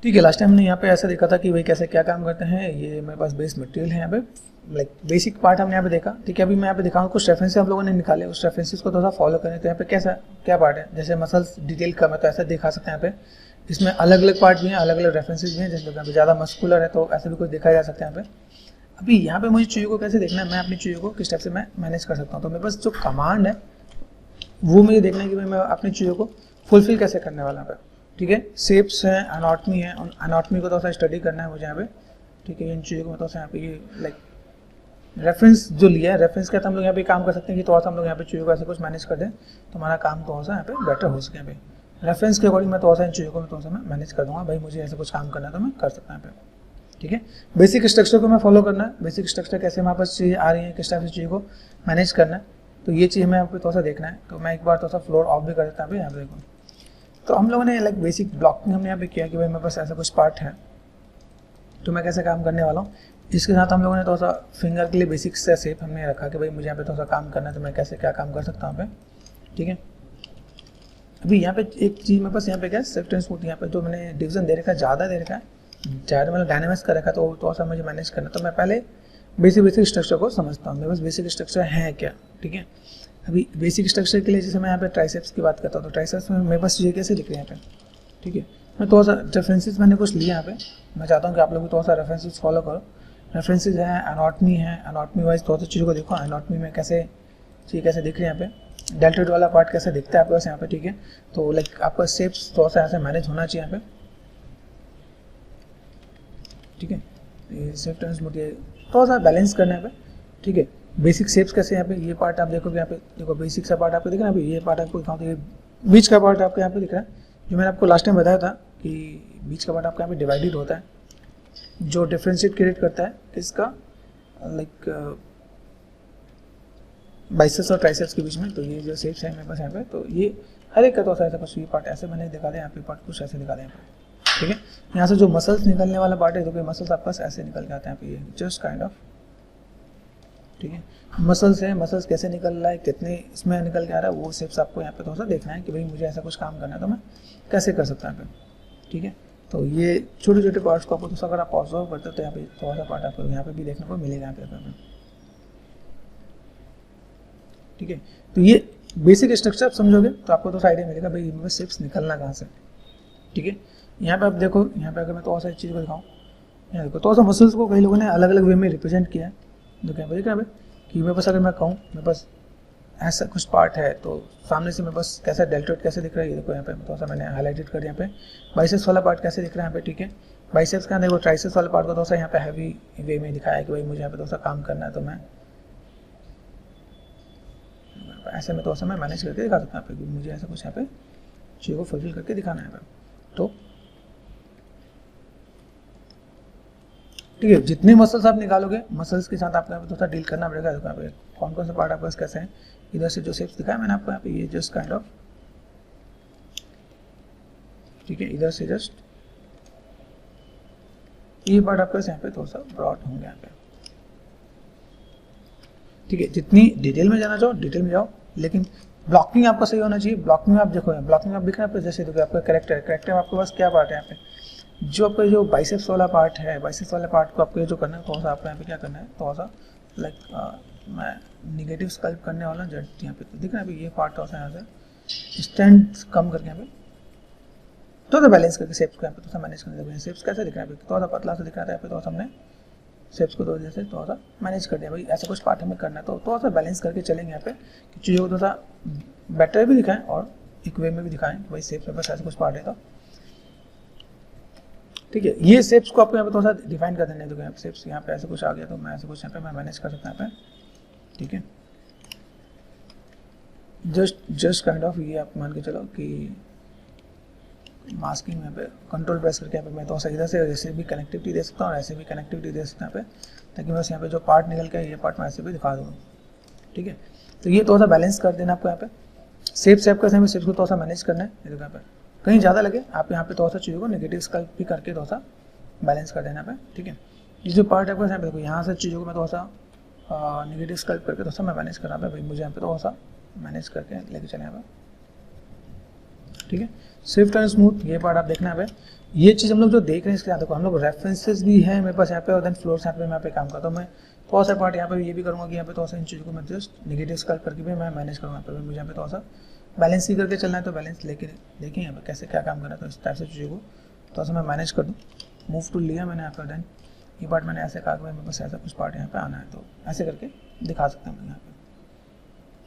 ठीक है, last time हमने यहाँ पे ऐसा देखा था कि भाई कैसे क्या काम करते हैं। ये मेरे पास बेस मटेरियल है यहाँ पे, लाइक बेसिक पार्ट हमने यहाँ पे देखा। ठीक है, अभी मैं यहाँ पे दिखाऊंगा कुछ रेफरेंसेस हम लोगों ने निकाले, उस रेफरेंसेस को थोड़ा सा फॉलो करें। तो यहाँ पे कैसा क्या पार्ट है, जैसे मसल्स डिटेल कम है तो ऐसा दिखा सकते हैं। यहाँ पे इसमें अलग अलग पार्ट भी हैं, अलग अलग रेफरेंसेज भी हैं। जैसे यहाँ पे ज़्यादा मस्कुलर है तो ऐसे भी कुछ देखा जा सकता है यहाँ पे। अभी यहाँ पे मुझे चीज़ों को कैसे देखना है, मैं अपनी चीज़ों को किस टाइप से मैं मैनेज कर सकता हूँ। तो मेरे पास जो कमांड है वो मुझे देखना है कि भाई मैं अपनी चीज़ों को फुलफिल कैसे करने वाला है। ठीक है, शेप्स हैं, एनाटॉमी है, एनाटॉमी को थोड़ा सा स्टडी करना है मुझे यहाँ पे। ठीक है, इन चीज़ों को मैं थोड़ा सा यहाँ पे ये लाइक रेफरेंस जो लिया है, रेफरेंस के साथ हम लोग यहाँ पे काम कर सकते हैं कि थोड़ा सा हम लोग यहाँ पे चीज़ों को ऐसे कुछ मैनेज कर दें तो हमारा काम थोड़ा सा यहाँ पे बेटर हो सके। यहाँ पे रेफरेंस के अकॉर्डिंग मैं थोड़ा सा इन चीज़ों को थोड़ा सा मैं मैनेज कर दूँगा। भाई मुझे ऐसे कुछ काम करना है तो मैं कर सकता हूँ यहाँ पे। ठीक है, बेसिक स्ट्रक्चर को मैं फॉलो करना है, बेसिक स्ट्रक्चर कैसे हमारे पास चीज़ें आ रही हैं, किस टाइप से चीज़ों को मैनेज करना है, तो ये चीज़ हमें यहाँ पे थोड़ा सा देखना है। तो मैं एक बार थोड़ा सा फ्लोर ऑफ भी कर देता हूँ। यहाँ पे देखो, तो हम लोगों ने लाइक बेसिक ब्लॉकिंग हमने यहाँ पे किया कि भाई मेरे पास ऐसा कुछ पार्ट है तो मैं कैसे काम करने वाला हूँ। इसके साथ हम लोगों ने थोड़ा सा फिंगर के लिए बेसिक से शेप हमने रखा कि भाई मुझे यहाँ पे थोड़ा सा काम करना है तो मैं कैसे क्या काम कर सकता हूँ यहाँ पे। ठीक है, अभी यहाँ पे एक चीज़ मेरे पास यहाँ पे क्या है, सेफ्ट एंड स्मूथ। यहाँ पे जो मैंने डिवीजन दे रखा है, ज़्यादा दे रखा है, ज़्यादा मतलब डायनामिक्स कर रखा है, तो थोड़ा सा मुझे मैनेज करना। तो मैं पहले बेसिक स्ट्रक्चर को समझता हूँ, मेरे पास बेसिक स्ट्रक्चर है क्या। ठीक है, अभी बेसिक स्ट्रक्चर के लिए जैसे मैं यहाँ पे ट्राइसेप्स की बात करता हूँ तो ट्राइसेप्स में मेरे पास चीज़ें कैसे दिख रही है यहाँ पे। ठीक है, मैं थोड़ा सा रेफरेंसेस मैंने कुछ लिया यहाँ पे, मैं चाहता हूँ कि आप लोग भी थोड़ा सा रेफरेंसेस फॉलो करो। रेफरेंसेस है, एनाटॉमी है, एनाटॉमी वाइज थोड़ा सा चीज़ों को देखो, एनाटॉमी में कैसे चीज़ कैसे दिख रही है यहाँ पे, डेल्टोइड वाला पार्ट कैसे दिखता है आपके पास यहाँ पे। ठीक है, तो लाइक आपका शेप्स थोड़ा सा ऐसे मैनेज होना चाहिए यहाँ पे। ठीक है, ये शेप टर्न्स मुझे थोड़ा सा बैलेंस करना है यहाँ पे। ठीक है, बेसिक शेप्स कैसे यहाँ पे, ये पार्ट आप देखोगे यहाँ पे, देखो बेसिक सा पार्ट आपको दिख रहा है। ये पार्ट आपको दिखाऊँ तो ये बीच का पार्ट आपको यहाँ पे दिख रहा है, जो मैंने आपको लास्ट टाइम बताया था कि बीच का पार्ट आपका यहाँ पे डिवाइडेड होता है, जो डिफ्रेंशिएट क्रिएट करता है इसका लाइक बाइसेप्स और ट्राइसेप्स के बीच में। तो ये जो शेप्स है मेरे पास यहाँ पे, तो ये हर एक का तो ऐसा कुछ ये पार्ट ऐसे मैंने दिखा दिया, यहाँ पे पार्ट कुछ ऐसे दिखा दिया यहाँ पे। ठीक है, यहाँ से जो मसल्स निकलने वाला पार्ट है, तो मसल्स आपके पास ऐसे निकल के आते हैं यहाँ पे, जस्ट काइंड ऑफ। ठीक है, मसल्स है, मसल्स कैसे निकल रहा है, कितने इसमें निकल के आ रहा है, वो शेप्स आपको यहाँ पे थोड़ा सा देखना है कि भाई मुझे ऐसा कुछ काम करना है तो मैं कैसे कर सकता हूँ। ठीक है, तो ये छोटे छोटे पार्ट्स को आपको तो अगर आप ऑब्जर्व करते हो तो यहाँ पे थोड़ा सा पार्ट आपको यहाँ पे भी देखने को मिलेगा यहाँ पे। ठीक है, तो ये बेसिक स्ट्रक्चर आप समझोगे तो आपको तो आइडिया मिलेगा भाई इनमें शेप्स निकलना कहाँ से। ठीक है, यहाँ पे आप देखो, यहाँ पे अगर मैं थोड़ा सा चीज़ को दिखाऊँ, यहाँ देखो थोड़ा सा मसल्स को कई लोगों ने अलग अलग वे में रिप्रेजेंट किया है। देखो यहाँ पे देखा भाई कि मेरे पास अगर मैं कहूँ मेरे पास ऐसा कुछ पार्ट है तो सामने से मेरे पास कैसा डेल्टोइड कैसे दिख रहा है, ये देखो यहाँ पे थोड़ा सा मैंने हाईलाइटेड कर यहाँ पे। बाइसेप्स वाला पार्ट कैसे दिख रहा है यहाँ पे। ठीक है, बाइसेप्स का देखो, ट्राइसेप्स वाला पार्ट को थोड़ा सा यहाँ पे हैवी वे में दिखाया है कि भाई मुझे यहाँ पे थोड़ा सा काम करना है तो मैं ऐसे में थोड़ा सा मैं मैनेज करके दिखा सकता हूँ यहाँ पे, मुझे ऐसा कुछ यहाँ पे चीज़ को फुलफिल करके दिखाना है यहाँ पे। तो ठीक है, जितने मसल्स आप निकालोगे मसल्स के साथ आपको यहाँ पे थोड़ा सा डील करना पड़ेगा। देखो यहाँ पे कौन कौन सा पार्ट आपके पास कैसे हैं, इधर से जो शेप्स दिखाया मैंने आपको यहाँ पे, ये जस्ट काइंड ऑफ। ठीक है, इधर से जस्ट ये पार्ट आपके पास यहाँ पे थोड़ा सा ब्रॉड होंगे यहाँ पे। ठीक है, जितनी डिटेल में जाना चाहो डिटेल में जाओ, लेकिन ब्लॉकिंग आपका सही होना चाहिए। ब्लॉकिंग आप देखो, ब्लॉकिंग आप दिख रहा है जैसे देखो आपका करेक्टर आपके पास क्या पार्ट है यहाँ पे, जो आपका जो बाइसेप्स वाला पार्ट है, बाइसेप्स वाले पार्ट को आपको जो करना है थोड़ा सा आपको यहाँ पे क्या करना है, थोड़ा सा लाइक मैं निगेटिव स्कल्प करने वाला हूँ जस्ट यहाँ पे। तो दिख रहा है अभी ये पार्ट थोड़ा सा यहाँ से स्टैंड कम करके यहाँ पे थोड़ा सा बैलेंस करके शेप्स को यहाँ पे थोड़ा सा मैनेज करने देते हैं। शेप्स कैसे दिख रहा है, थोड़ा सा पतला सा दिख रहा था यहाँ पे, थोड़ा सा हमने शेप्स को थोड़ा जैसे थोड़ा सा मैनेज कर दिया। भाई ऐसा कुछ पार्ट हमें करना है तो थोड़ा सा बैलेंस करके चलेंगे यहाँ पे कि चीज़ों को थोड़ा सा बेटर भी दिखाएं और एक वे में भी दिखाएं। भाई शेप्स में बस ऐसा कुछ पार्ट है तो ठीक है, ये शेप्स को आपको यहाँ पे थोड़ा सा डिफाइन कर देने। देखो यहाँ पे शेप्स यहाँ पे ऐसे कुछ आ गया तो मैं ऐसे कुछ यहाँ पे मैं मैनेज कर सकता हूँ यहाँ पे। ठीक है, जस्ट काइंड ऑफ ये आप मान के चलो कि मास्किंग यहाँ पे कंट्रोल प्रेस करके यहाँ पे मैं तो इधर से ऐसे भी कनेक्टिविटी दे सकता हूँ और ऐसे भी कनेक्टिविटी दे सकता हूँ यहाँ पे, ताकि बस यहाँ पे जो पार्ट निकल के ये पार्ट मैं ऐसे भी दिखा दूँ। ठीक है, तो ये थोड़ा सा बैलेंस कर देना आपको यहाँ पे। शेप का समय शेप्स को थोड़ा सा मैनेज करना है। देखो यहाँ पे कहीं ज़्यादा लगे आप यहाँ पे थोड़ा सा चीज़ों को नेगेटिव स्कल्प भी करके थोड़ा सा बैलेंस कर देना यहाँ पे। ठीक है, ये जो पार्ट है आपको यहाँ पे देखो, यहाँ से चीज़ों को मैं थोड़ा सा नेगेटिव स्कल्प करके थोड़ा सा मैं मैनेज कर रहा हूँ भाई, मुझे यहाँ पे थोड़ा सा मैनेज करके लेके चले यहाँ पे। ठीक है, स्विफ्ट एंड स्मूथ ये पार्ट आप देखना है। ये चीज़ हम लोग जो देख रहे हैं इसके देखो हम लोग रेफरेंसेस भी है मेरे पास यहाँ पे, और देन फ्लोर्स यहाँ पे मैं यहाँ पे काम करता हूँ। मैं थोड़ा सा पार्ट यहाँ पे ये भी करूँगा कि यहाँ पे थोड़ा सा इन चीज़ों को मैं जस्ट नेगेटिव स्कल्प करके भी मैं मैनेज करूँगा। यहाँ पे मुझे यहाँ पे थोड़ा सा बैलेंस ही करके चलना है, तो बैलेंस लेके देखें यहाँ पे कैसे क्या काम करना है। तो इस टाइप से चीज़ों को थोड़ा सा मैं मैनेज कर दूँ। मूव टूल लिया मैंने यहाँ पर, देन ये पार्ट मैंने ऐसे कहा कि मेरे पास ऐसा कुछ पार्ट यहाँ पे आना है, तो ऐसे करके दिखा सकते हैं यहाँ पे,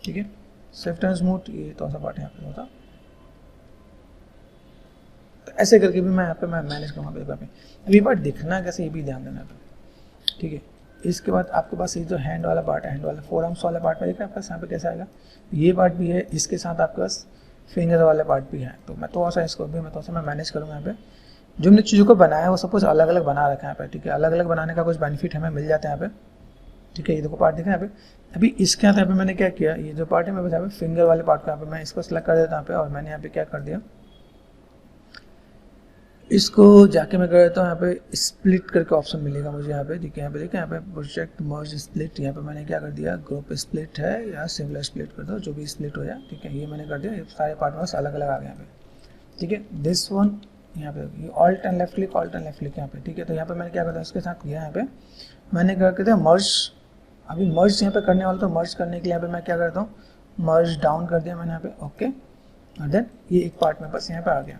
ठीक है। स्विफ्ट एंड स्मूथ ये थोड़ा सा पार्ट यहाँ पे होता, तो ऐसे करके भी मैं यहाँ पे मैं मैनेज करूँगा। यहाँ पे अभी पार्ट दिखना कैसे ये भी ध्यान देना है, ठीक है। इसके बाद आपके पास ये जो हैंड वाला पार्ट है, हैंड वाला फोर आर्म्स वाला पार्ट में देखा आपके पास यहाँ पे कैसा आएगा, ये पार्ट भी है, इसके साथ आपके पास फिंगर वाले पार्ट भी है। तो मैं थोड़ा सा इसको भी मैं थोड़ा सा मैं मैनेज करूँगा। यहाँ पे जो हमने चीज़ों को बनाया है वो सब कुछ अलग अलग बना रखा है यहाँ पे, ठीक है। अलग अलग बनाने का कुछ बेनिफिट हमें मिल जाता है यहाँ पे, ठीक है। ये देखो पार्ट दिख रहा है यहाँ पे। अभी इसके यहाँ पे मैंने क्या किया, ये जो पार्ट है मेरे पास यहाँ पे फिंगर वाले पार्ट को यहाँ पे मैं इसको सेलेक्ट कर देता हूँ यहाँ पे, और मैंने यहाँ पे क्या कर दिया, इसको जाके मैं कर देता हूँ यहाँ पे स्प्लिट करके ऑप्शन मिलेगा मुझे यहाँ पे, ठीक है। यहाँ पे देखिए यहाँ पे प्रोजेक्ट मर्ज स्प्लिट, यहाँ पे मैंने क्या कर दिया, ग्रुप स्प्लिट है या सिंगल स्प्लिट कर दो, जो भी स्प्लिट हो जाए, ठीक है। ये मैंने कर दिया, ये सारे पार्ट में अलग अलग आ गए यहाँ पे, ठीक है। दिस वन यहाँ पे ये alt and left click, alt and left click यहाँ पे, ठीक है। तो यहाँ पे मैंने क्या करता है उसके साथ किया यहाँ पे मैंने क्या करते हैं मर्ज। अभी मर्ज यहाँ पे करने वाला, तो मर्ज करने के लिए यहाँ पे मैं क्या करता हूँ, मर्ज डाउन कर दिया मैंने यहाँ पे, ओके। और देन ये एक पार्ट में बस यहाँ पे आ गया,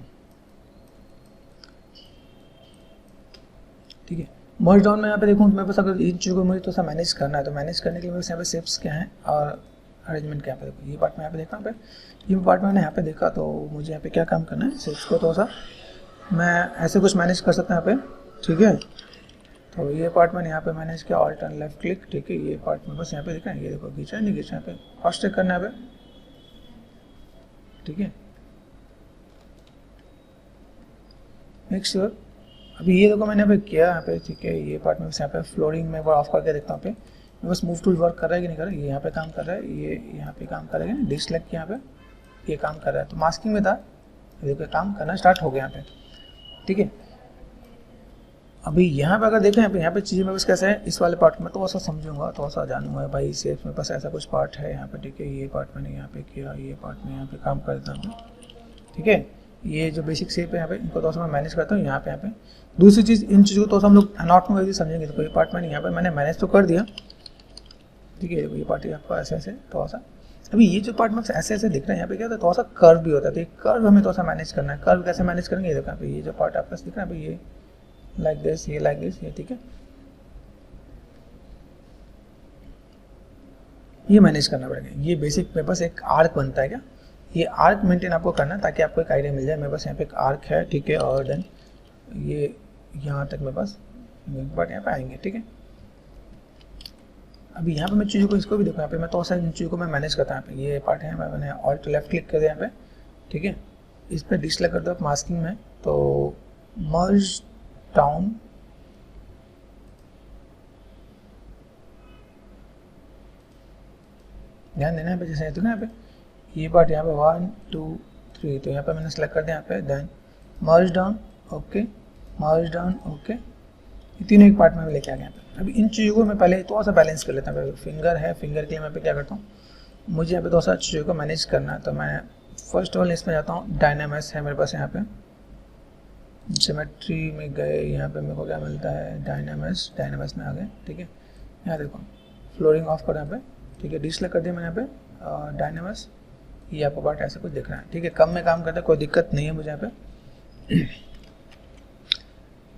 ठीक है। मर्ज डाउन में यहाँ पे देखूँ मेरे पास अगर इन चीज़ों को मुझे थोड़ा सा मैनेज करना है, तो मैनेज करने के लिए मेरे यहाँ पे शेप्स क्या है और अरेंजमेंट क्या पे देखो, ये पार्ट में यहाँ पे देखा यहाँ पे, ये पार्ट मैंने यहाँ पे देखा, तो मुझे यहाँ पे क्या काम करना है, शेप्स को थोड़ा सा मैं ऐसे कुछ मैनेज कर सकता हूँ यहाँ पे, ठीक है। तो ये पार्ट मैंने यहाँ पे मैनेज किया, ऑल्ट एंड लेफ्ट क्लिक, ठीक है। ये पार्ट में बस यहाँ पे देखा है, ये देखो खींचा नहीं खींचा, यहाँ पे फास्ट करना है यहाँ पे, ठीक है। मेक श्योर अभी ये देखो मैंने यहाँ पे किया यहाँ पे, ठीक है। ये पार्ट में बस यहाँ पे फ्लोरिंग में ऑफ करके देखता हूँ पे, बस मूव टूल वर्क कर रहा है कि नहीं कर रहा है, ये यहाँ पे काम कर रहा है, ये यहाँ पे काम करेगा ना, डिसलेक्ट यहाँ पे ये काम कर रहा है, तो मास्किंग में था, देखो काम करना स्टार्ट हो गया यहाँ पे, ठीक है। अभी यहाँ पे अगर देखें यहाँ पे चीज़ें में बस कैसे है, इस वाले पार्ट में थोड़ा सा समझूंगा, थोड़ा सा जानूंगा भाई शेप्स में बस ऐसा कुछ पार्ट है यहाँ पे, ठीक है। ये पार्ट मैंने यहाँ पे किया, ये पार्ट में यहाँ पे काम करता हूँ, ठीक है। ये जो बेसिक शेप है यहाँ पे इनको थोड़ा सा मैं मैनेज करता हूँ यहाँ पे। दूसरी चीज़ इन चीज़ों को थोड़ा सा हम लोग नॉट में समझेंगे, तो ये पार्ट मैंने यहाँ पे मैंने मैनेज तो कर दिया, ठीक है। ये पार्ट आपको ऐसे ऐसे थोड़ा सा, अभी ये जो पार्ट में ऐसे ऐसे दिख रहा है यहाँ पे क्या होता है, थोड़ा सा कर्व भी होता है, तो ये कर्व हमें थोड़ा सा मैनेज करना है। कर्व कैसे मैनेज करेंगे, ये देखो यहाँ पे ये जो पार्ट आपका दिख रहा है ये लाइक दिस, ये लाइक दिस, ये ठीक है, ये मैनेज करना पड़ेगा। ये बेसिक मेरे पास एक आर्क बनता है क्या, ये आर्क मेंटेन आपको करना है ताकि आपको एक आइडिया मिल जाए। मेरे पास यहाँ पे एक आर्क है, ठीक है, और देन ये यहाँ तक मेरे पास पार्ट यहाँ पे आएंगे, ठीक है। अभी यहाँ पे मैं चीज़ों को इसको भी देखो, यहाँ पे मैं थोड़ा सा इन चीज़ों को मैं मैनेज करता हूँ। यहाँ पे ये पार्ट है, मैंने ऑल्ट लेफ्ट क्लिक कर दिया यहाँ पे, ठीक है। इस पर डिस्प्ले कर दो आप मास्किंग में, तो मर्ज डाउन, ध्यान देना है पे, जैसे तो ना यहाँ पे ये पार्ट यहाँ पे 1 2 3, तो यहाँ पे मैंने सेलेक्ट कर दिया यहाँ पे, देन मर्ज डाउन, ओके, मर्ज डाउन, ओके। ये तीनों एक पार्ट में लेके आ गया यहाँ पे। अभी इन चीज़ों को मैं पहले थोड़ा सा बैलेंस कर लेता हूँ। फिंगर है, फिंगर के लिए मैं पे क्या करता हूँ, मुझे यहाँ पे थोड़ा सा चीज़ों को मैनेज करना है, तो मैं फर्स्ट ऑफ ऑल इसमें जाता हूँ, डायनामिक्स है मेरे पास यहाँ पे, ज्योमेट्री में गए, यहाँ पे मेरे को क्या मिलता है, डायनामिक्स में आ गए, ठीक है। यहाँ देखो फ्लोरिंग ऑफ कर यहाँ पे, ठीक है, डिस्प्ले कर दिया मैंने यहाँ पे डायनामिक्स, ये आपको पार्ट ऐसा कुछ दिख रहा है, ठीक है। कम में काम करता है, कोई दिक्कत नहीं है मुझे यहाँ पे।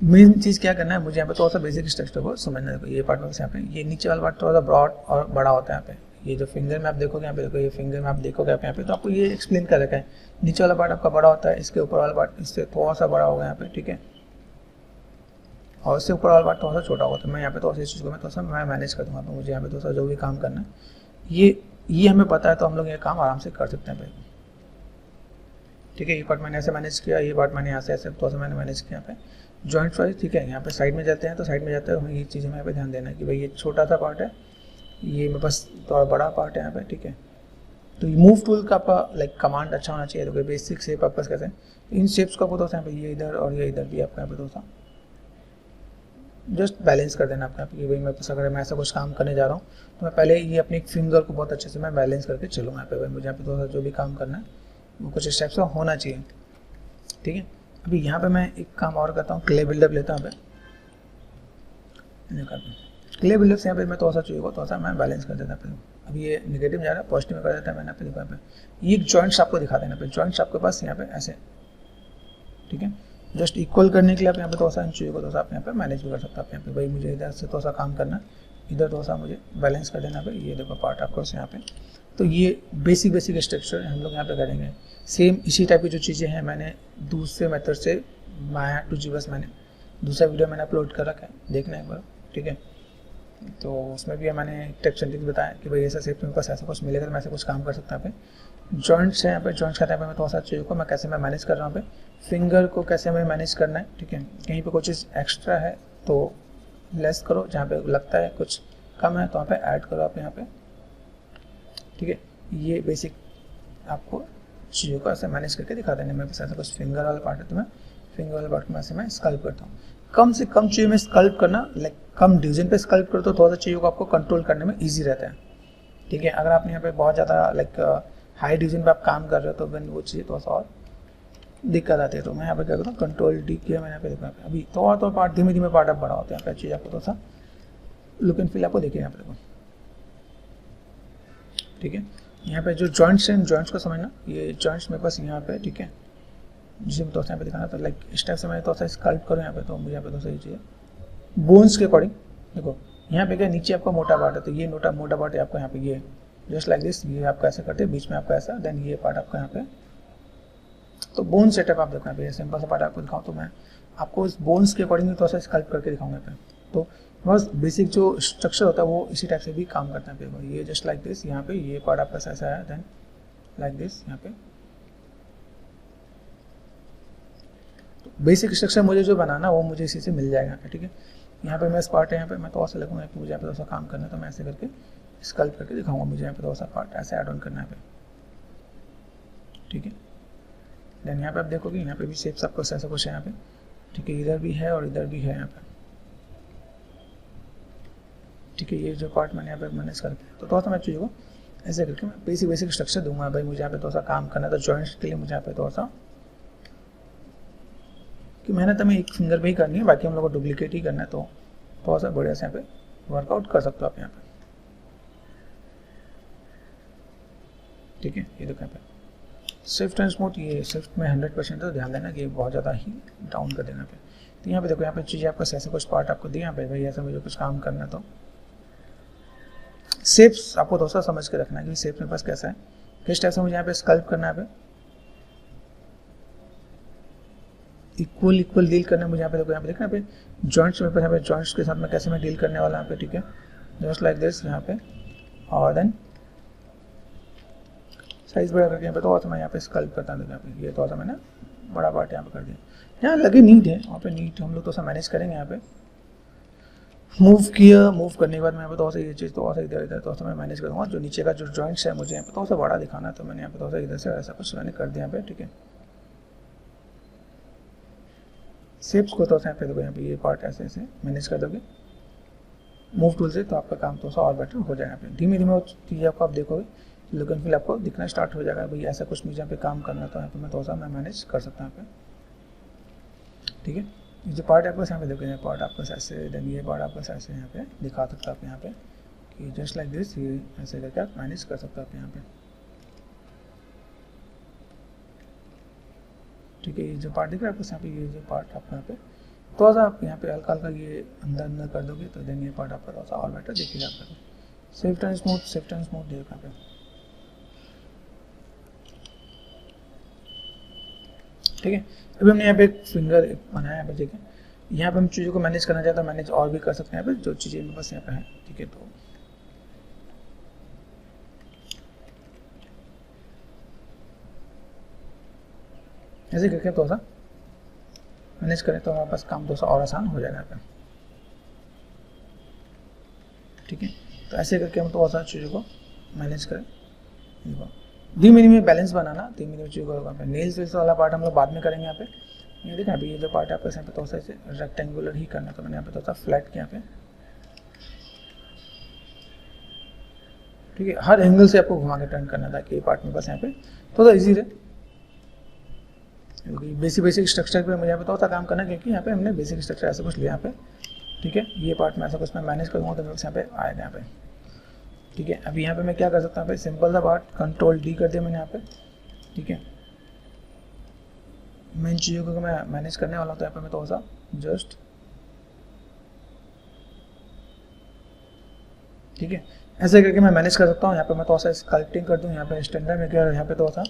मेन चीज़ क्या करना है, मुझे यहाँ पे थोड़ा सा बेसिक स्ट्रक्चर को समझना है। ये पार्ट में यहाँ पे ये नीचे वाला पार्ट थोड़ा सा ब्रॉड और बड़ा होता है यहाँ पे। ये जो फिंगर में आप देखोगे यहाँ पे, देखो ये फिंगर में आप देखोगे यहाँ पे, तो आपको ये एक्सप्लेन कर रखा है, नीचे वाला पार्ट आपका बड़ा होता है, इसके ऊपर वाला पार्ट इससे थोड़ा सा बड़ा होगा यहाँ पे, ठीक है, और इससे ऊपर वाला पार्ट थोड़ा सा छोटा होगा। तो मैं यहाँ पे थोड़ा सा इस चीज़ को मैं थोड़ा सा मैं मैनेज कर दूँगा, तो मुझे यहाँ पे थोड़ा सा जो भी काम करना है ये हमें पता है, तो हम लोग ये काम आराम से कर सकते हैं भाई, ठीक है। ये पार्ट मैंने ऐसे मैनेज किया, ये पार्ट मैंने यहाँ से ऐसे थोड़ा सा मैंने मैनेज किया यहाँ पे जॉइंट वाइज, ठीक है। यहाँ पे साइड में जाते हैं, तो साइड में जाते हैं, ये चीज़ें में यहाँ पे ध्यान देना है कि भाई ये छोटा सा पार्ट है, ये मेरे पास थोड़ा बड़ा पार्ट है यहाँ पे, ठीक है। तो ये मूव टूल का आपका लाइक कमांड अच्छा होना चाहिए, तो बेसिक शेप आपका कैसे है, इन शेप्स को आपको थोड़ा सा यहाँ पे ये इधर और ये इधर भी आपका यहाँ पे थोड़ा सा जस्ट बैलेंस कर देना आपका कि भाई मैं अगर मैं ऐसा कुछ काम करने जा रहा हूँ, तो मैं पहले ये अपनी फिंगर को बहुत अच्छे से मैं बैलेंस करके चलूँगा यहाँ पे, भाई मुझे यहाँ पे थोड़ा सा जो भी काम करना है वो कुछ इस टाइप से होना चाहिए, ठीक है। अभी यहाँ पे मैं एक काम और करता हूँ, क्ले बिल्डअप लेता हूँ। क्ले बिल्डअप से यहाँ पे मैं थोड़ा सा चीज़ों को थोड़ा सा मैं बैलेंस कर देता हूँ। अभी ये निगेटिव जा रहा है, पॉजिटिव में कर देता है मैंने। यहाँ पे ये जॉइंट्स आपको दिखा देना पे, जॉइंट्स आपके पास यहाँ पे ऐसे, ठीक है। जस्ट इक्वल करने के लिए आप यहाँ पे थोड़ा सा इन चीज़ों को थोड़ा सा आप यहाँ पे मैनेज भी कर सकते हैं। आप यहाँ पे भाई मुझे इधर से थोड़ा सा काम करना, इधर थोड़ा सा मुझे बैलेंस कर देना पे। ये देखो पार्ट आपको यहाँ पे, तो ये बेसिक स्ट्रक्चर हम लोग यहाँ पे करेंगे। सेम इसी टाइप की जो चीज़ें हैं मैंने दूसरे मेथड से माया टू जी बस मैंने दूसरा वीडियो मैंने अपलोड कर रखा है, देखना एक बार, ठीक है। तो उसमें भी मैंने टेक्सचर टिप्स बताया कि भाई ऐसा सेफ मेरे पास ऐसा कुछ मिलेगा तो मैं ऐसे कुछ काम कर सकता हूँ। यहाँ पे जॉइंट्स है, यहाँ पे जॉइंट्स का टाइप मैं थोड़ा सा चीज़ों को मैं कैसे मैं मैनेज कर रहा हूँ। यहाँ पे फिंगर को कैसे हमें मैनेज करना है, ठीक है। कहीं पे कोई चीज़ एक्स्ट्रा है तो लेस करो, जहाँ पे लगता है कुछ कम है तो वहाँ पे ऐड करो आप यहाँ पे, ठीक है। ये बेसिक आपको चीज़ों को ऐसे मैनेज करके दिखा देने। मेरे पास ऐसा कुछ फिंगर वाला पार्ट है तो मैं फिंगर वाले पार्ट में ऐसे मैं स्कल्प करता हूँ। कम से कम चीज़ों में स्कल्प करना, लाइक कम डिवीजन पे स्कल्प करो तो थोड़ा सा चीज़ों को आपको कंट्रोल करने में इजी रहता है, ठीक है। अगर आपने यहाँ पे बहुत ज़्यादा लाइक हाई डिवीजन पे आप काम कर रहे हो तो फिर वो चीज़ें थोड़ा सा और दिक्कत आती है। तो मैं यहाँ पे क्या करता हूँ, कंट्रोल डी किया मैंने यहाँ पे देखा। अभी तो और पार्ट धीमे धीमे पार्ट आप बड़ा होता है, यहाँ पे चीज़ आपको थोड़ा सा लुक एंड फील आपको देखिए यहाँ पे देखो, ठीक है। यहाँ पे जो जॉइंट्स हैं, जॉइंट्स को समझना, ये जॉइंट्स मेरे पास यहाँ पे, ठीक है, जिसे मैं थोड़ा सा यहाँ पे दिखाना था। लाइक इस टाइप से मैं थोड़ा सा स्कल्प करूँ यहाँ पे, तो मुझे यहाँ पे थोड़ा सा ये चाहिए बोन्स के अकॉर्डिंग। देखो यहाँ पे क्या नीचे आपका मोटा पार्ट है, तो ये मोटा पार्ट है आपका यहाँ पे, ये जस्ट लाइक दिस, ये आपका ऐसे करते हैं, बीच में आपका ऐसा, देन ये पार्ट आपका यहाँ पे। तो बोन सेटअप आप देखना, ये सिंपल सा पार्ट आपको दिखाऊँ तो मैं आपको इस बोन्स के अकॉर्डिंग थोड़ा सा स्कल्प करके दिखाऊंगा यहाँ पे। तो बस बेसिक जो स्ट्रक्चर होता है वो इसी टाइप से भी काम करता है पेपर। ये जस्ट लाइक दिस, यहाँ पे ये पार्ट आपका ऐसा है, देन लाइक दिस यहाँ पे। तो बेसिक स्ट्रक्चर मुझे जो बनाना वो मुझे इसी से मिल जाएगा यहाँ पे, ठीक है। यहाँ पे मैं इस पार्ट है, यहाँ पे मैं थोड़ा सा लगूंगा कि मुझे यहाँ पे थोड़ा सा काम करना है, तो मैं ऐसे करके स्कल्प करके दिखाऊंगा। मुझे यहाँ पे थोड़ा सा पार्ट ऐसे ऐड ऑन करना है, ठीक है। देन यहाँ पे आप देखोगे यहाँ पे भी शेप्स आपको ऐसा कुछ है यहाँ पे, ठीक है। इधर भी है और इधर भी है यहाँ पे, ठीक है। ये जो पार्ट मैंने यहाँ पे मैनेज करके, तो थोड़ा सा मैं चीज़ों को ऐसे करके मैं बेसिक स्ट्रक्चर दूंगा। भाई मुझे यहाँ पे थोड़ा सा काम करना है, तो जॉइंट्स के लिए मुझे यहाँ पे थोड़ा सा कि मेहनत हमें एक फिंगर पे ही करनी है, बाकी हम लोग को डुप्लीकेट ही करना है, तो थोड़ा सा बढ़िया से यहाँ पे वर्कआउट कर सकते हो आप यहाँ पे, ठीक है। ये देखो यहाँ पे स्विफ्ट एंड स्मूथ, ये स्विफ्ट में 100% तो ध्यान देना कि ये बहुत ज़्यादा ही डाउन कर देना पे। तो यहाँ पे देखो, यहाँ पे चीज़ें आपको ऐसे कुछ पार्ट आपको दिया यहाँ पे, भाई ऐसा मुझे कुछ काम करना है, तो शेप्स आपको थोड़ा सा समझ के रखना है कि शेप मेरे पास कैसा है, किस टाइप से मुझे यहाँ पे स्कल्प करना है, इक्वल डील करना है मुझे यहाँ पे। देखो यहाँ पे देखना पे जॉइंट्स मेरे पास, यहाँ पे जॉइंट्स के साथ में कैसे मैं डील करने वाला यहाँ पे, ठीक है। जस्ट लाइक दिस यहाँ पे, और देन साइज बड़ा करके यहाँ पे थोड़ा सा मैं यहाँ पे स्कल्प करता हूँ। यहाँ पे ये थोड़ा सा मैंने बड़ा पार्ट यहाँ पे कर दिया, यहाँ लगे नीट है, वहाँ पे नीट हम लोग थोड़ा सा मैनेज करेंगे। यहाँ पे मूव किया, मूव करने के बाद मैं यहाँ पे थोड़ा सा ये चीज़ थोड़ा सा इधर थोड़ा सा मैं मैनेज करूँगा। जो नीचे का जो जॉइंट्स है मुझे यहाँ पे थोड़ा सा बड़ा दिखाना है, तो मैंने यहाँ पे थोड़ा सा इधर से ऐसा कुछ मैंने कर दिया यहाँ पे, ठीक है। शेप्स को थोड़ा सा यहाँ पे देखो, यहाँ पे ये पार्ट ऐसे ऐसे मैनेज कर दोगे मूव टूल से, तो आपका काम थोड़ा सा और बेटर हो जाएगा। पे धीमे धीमे चीज़ें आपको आप देखोगे, लुक एंड फील आपको दिखना स्टार्ट हो जाएगा। भाई ऐसा कुछ मुझे यहाँ पे काम करना, तो यहाँ पे मैं थोड़ा सा मैं मैनेज कर सकता हूँ यहाँ पे, ठीक है। ये जो पार्ट आपको यहाँ पे देखो, ये पार्ट आपको ऐसे, देन ये पार्ट आपको ऐसे यहाँ पे दिखा सकता आप यहाँ पे कि जस्ट लाइक दिस, ये ऐसे करके आप मैनेज कर सकते हो आप यहाँ पे, ठीक है। ये जो पार्ट दिख रहा है आपको यहाँ पे, ये जो पार्ट आपको यहाँ पे थोड़ा सा आप यहाँ पे हल्का हल्का ये अंदर कर दोगे, तो देन ये पार्ट आपका थोड़ा सा और बेटर दिखेगा आपका। स्विफ्ट एंड स्मूथ देखो यहाँ पे, ठीक है। अभी हमने यहाँ पे एक फिंगर बनाया है यहाँ पे, ठीक है। यहाँ पे हम चीज़ों को मैनेज करना चाहते हैं, मैनेज और भी कर सकते हैं यहाँ पे, जो चीज़ें मेरे पास यहाँ पे है, ठीक है। तो ऐसे करके थोड़ा सा मैनेज करें तो हमारे पास काम थोड़ा सा और आसान हो जाएगा यहाँ पे, ठीक है। तो ऐसे करके हम थोड़ा सा चीज़ों को मैनेज करें, धीमे धीमे बैलेंस बनाना, धीमे धीमे चीज़ों को। नेल्स वेल्स वाला पार्ट हम लोग बाद में करेंगे यहाँ पे। ये देखना अभी ये जो पार्ट है आपको यहाँ पे थोड़ा सा ऐसे रेक्टेंगुलर ही करना, तो मैंने यहाँ पे थोड़ा सा फ्लैट किया पे, ठीक है। हर एंगल से आपको घुमा के टर्न करना था कि ये पार्ट मेरे पास यहाँ पे थोड़ा ईजी रहे। बेसिक बेसिक स्ट्रक्चर पे मुझे यहाँ पे थोड़ा सा काम करना है, क्योंकि यहाँ पे हमने बेसिक स्ट्रक्चर ऐसा कुछ लिया यहाँ पे, ठीक है। ये पार्ट में ऐसा कुछ मैं मैनेज करूँगा तो मेरे यहाँ पे आएगा यहाँ पे, ठीक है। अभी यहाँ पे मैं क्या कर सकता हूँ, यहाँ पे सिंपल सा पार्ट कंट्रोल डी कर दिया मैंने यहाँ पे, ठीक है। मेन चीज़ों को मैं मैनेज करने वाला हूँ, तो यहाँ पे मैं थोड़ा सा जस्ट, ठीक है, ऐसे करके मैं मैनेज कर सकता हूँ। यहाँ पे मैं थोड़ा सा स्कल्पटिंग कर दूँ, यहाँ पे स्टैंडर्ड में क्या, यहाँ पे थोड़ा सा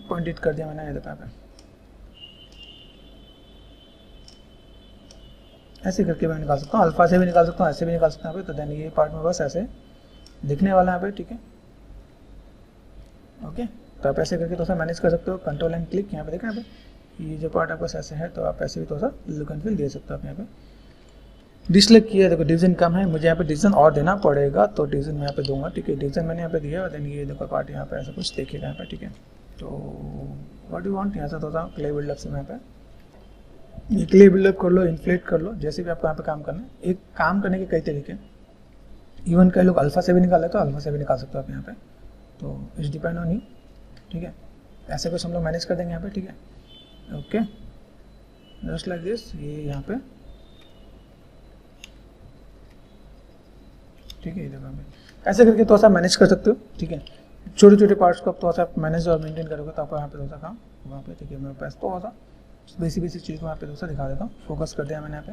पॉइंटेड कर दिया मैंने, ये देखो यहाँ पे ऐसे करके मैं निकाल सकता हूँ, अल्फा से भी निकाल सकता हूँ, ऐसे भी निकाल सकता हूँ यहाँ पे। तो देन ये पार्ट में बस ऐसे दिखने वाला है यहाँ पे, ठीक है, ओके। तो आप ऐसे करके थोड़ा सा मैनेज कर सकते हो, कंट्रोल एंड क्लिक यहाँ पे देखें यहाँ पे, ये जो पार्ट आपका ऐसे है, तो आप ऐसे भी थोड़ा सा लुक एंड फील दे सकते हो आप यहाँ पे। डिसलेक्ट किया, देखो डिवीजन कम है, मुझे यहाँ पे डिवीजन और देना पड़ेगा, तो डिवीजन मैं यहाँ पे दूंगा, ठीक है। डिवीजन मैंने यहाँ पे दिया, और देन ये देखो पार्ट यहाँ पे ऐसा कुछ देखिएगा यहाँ पे, ठीक है। तो व्हाट यू वांट, यहाँ से थोड़ा सा क्ले बिल्डअप से मैं यहाँ पे ये क्ले बिल्डअप कर लो, इन्फ्लेट कर लो, जैसे भी आपको यहाँ पे काम करना है। एक काम करने के कई तरीके, इवन कई लोग अल्फा से भी निकाले तो अल्फा से भी निकाल सकते हो आप यहाँ पे, तो इट्स डिपेंड ऑन यू, ठीक है। ऐसे कुछ हम लोग मैनेज कर देंगे यहाँ पे, ठीक है, ओके, जस्ट लाइक दिस, ये यहाँ पे, ठीक है। ये देखो ऐसे करके थोड़ा सा मैनेज कर सकते हो, ठीक है। छोटे छोटे पार्ट्स को आप थोड़ा सा मैनेज और मेंटेन करोगे तो आपको यहाँ पे थोड़ा सा काम वहाँ पे, ठीक है। मेरे पास थोड़ा सा बेसिक बेसिक चीज़ को यहाँ पे थोड़ा सा दिखा देता हूँ, फोकस कर दिया मैंने यहाँ पे,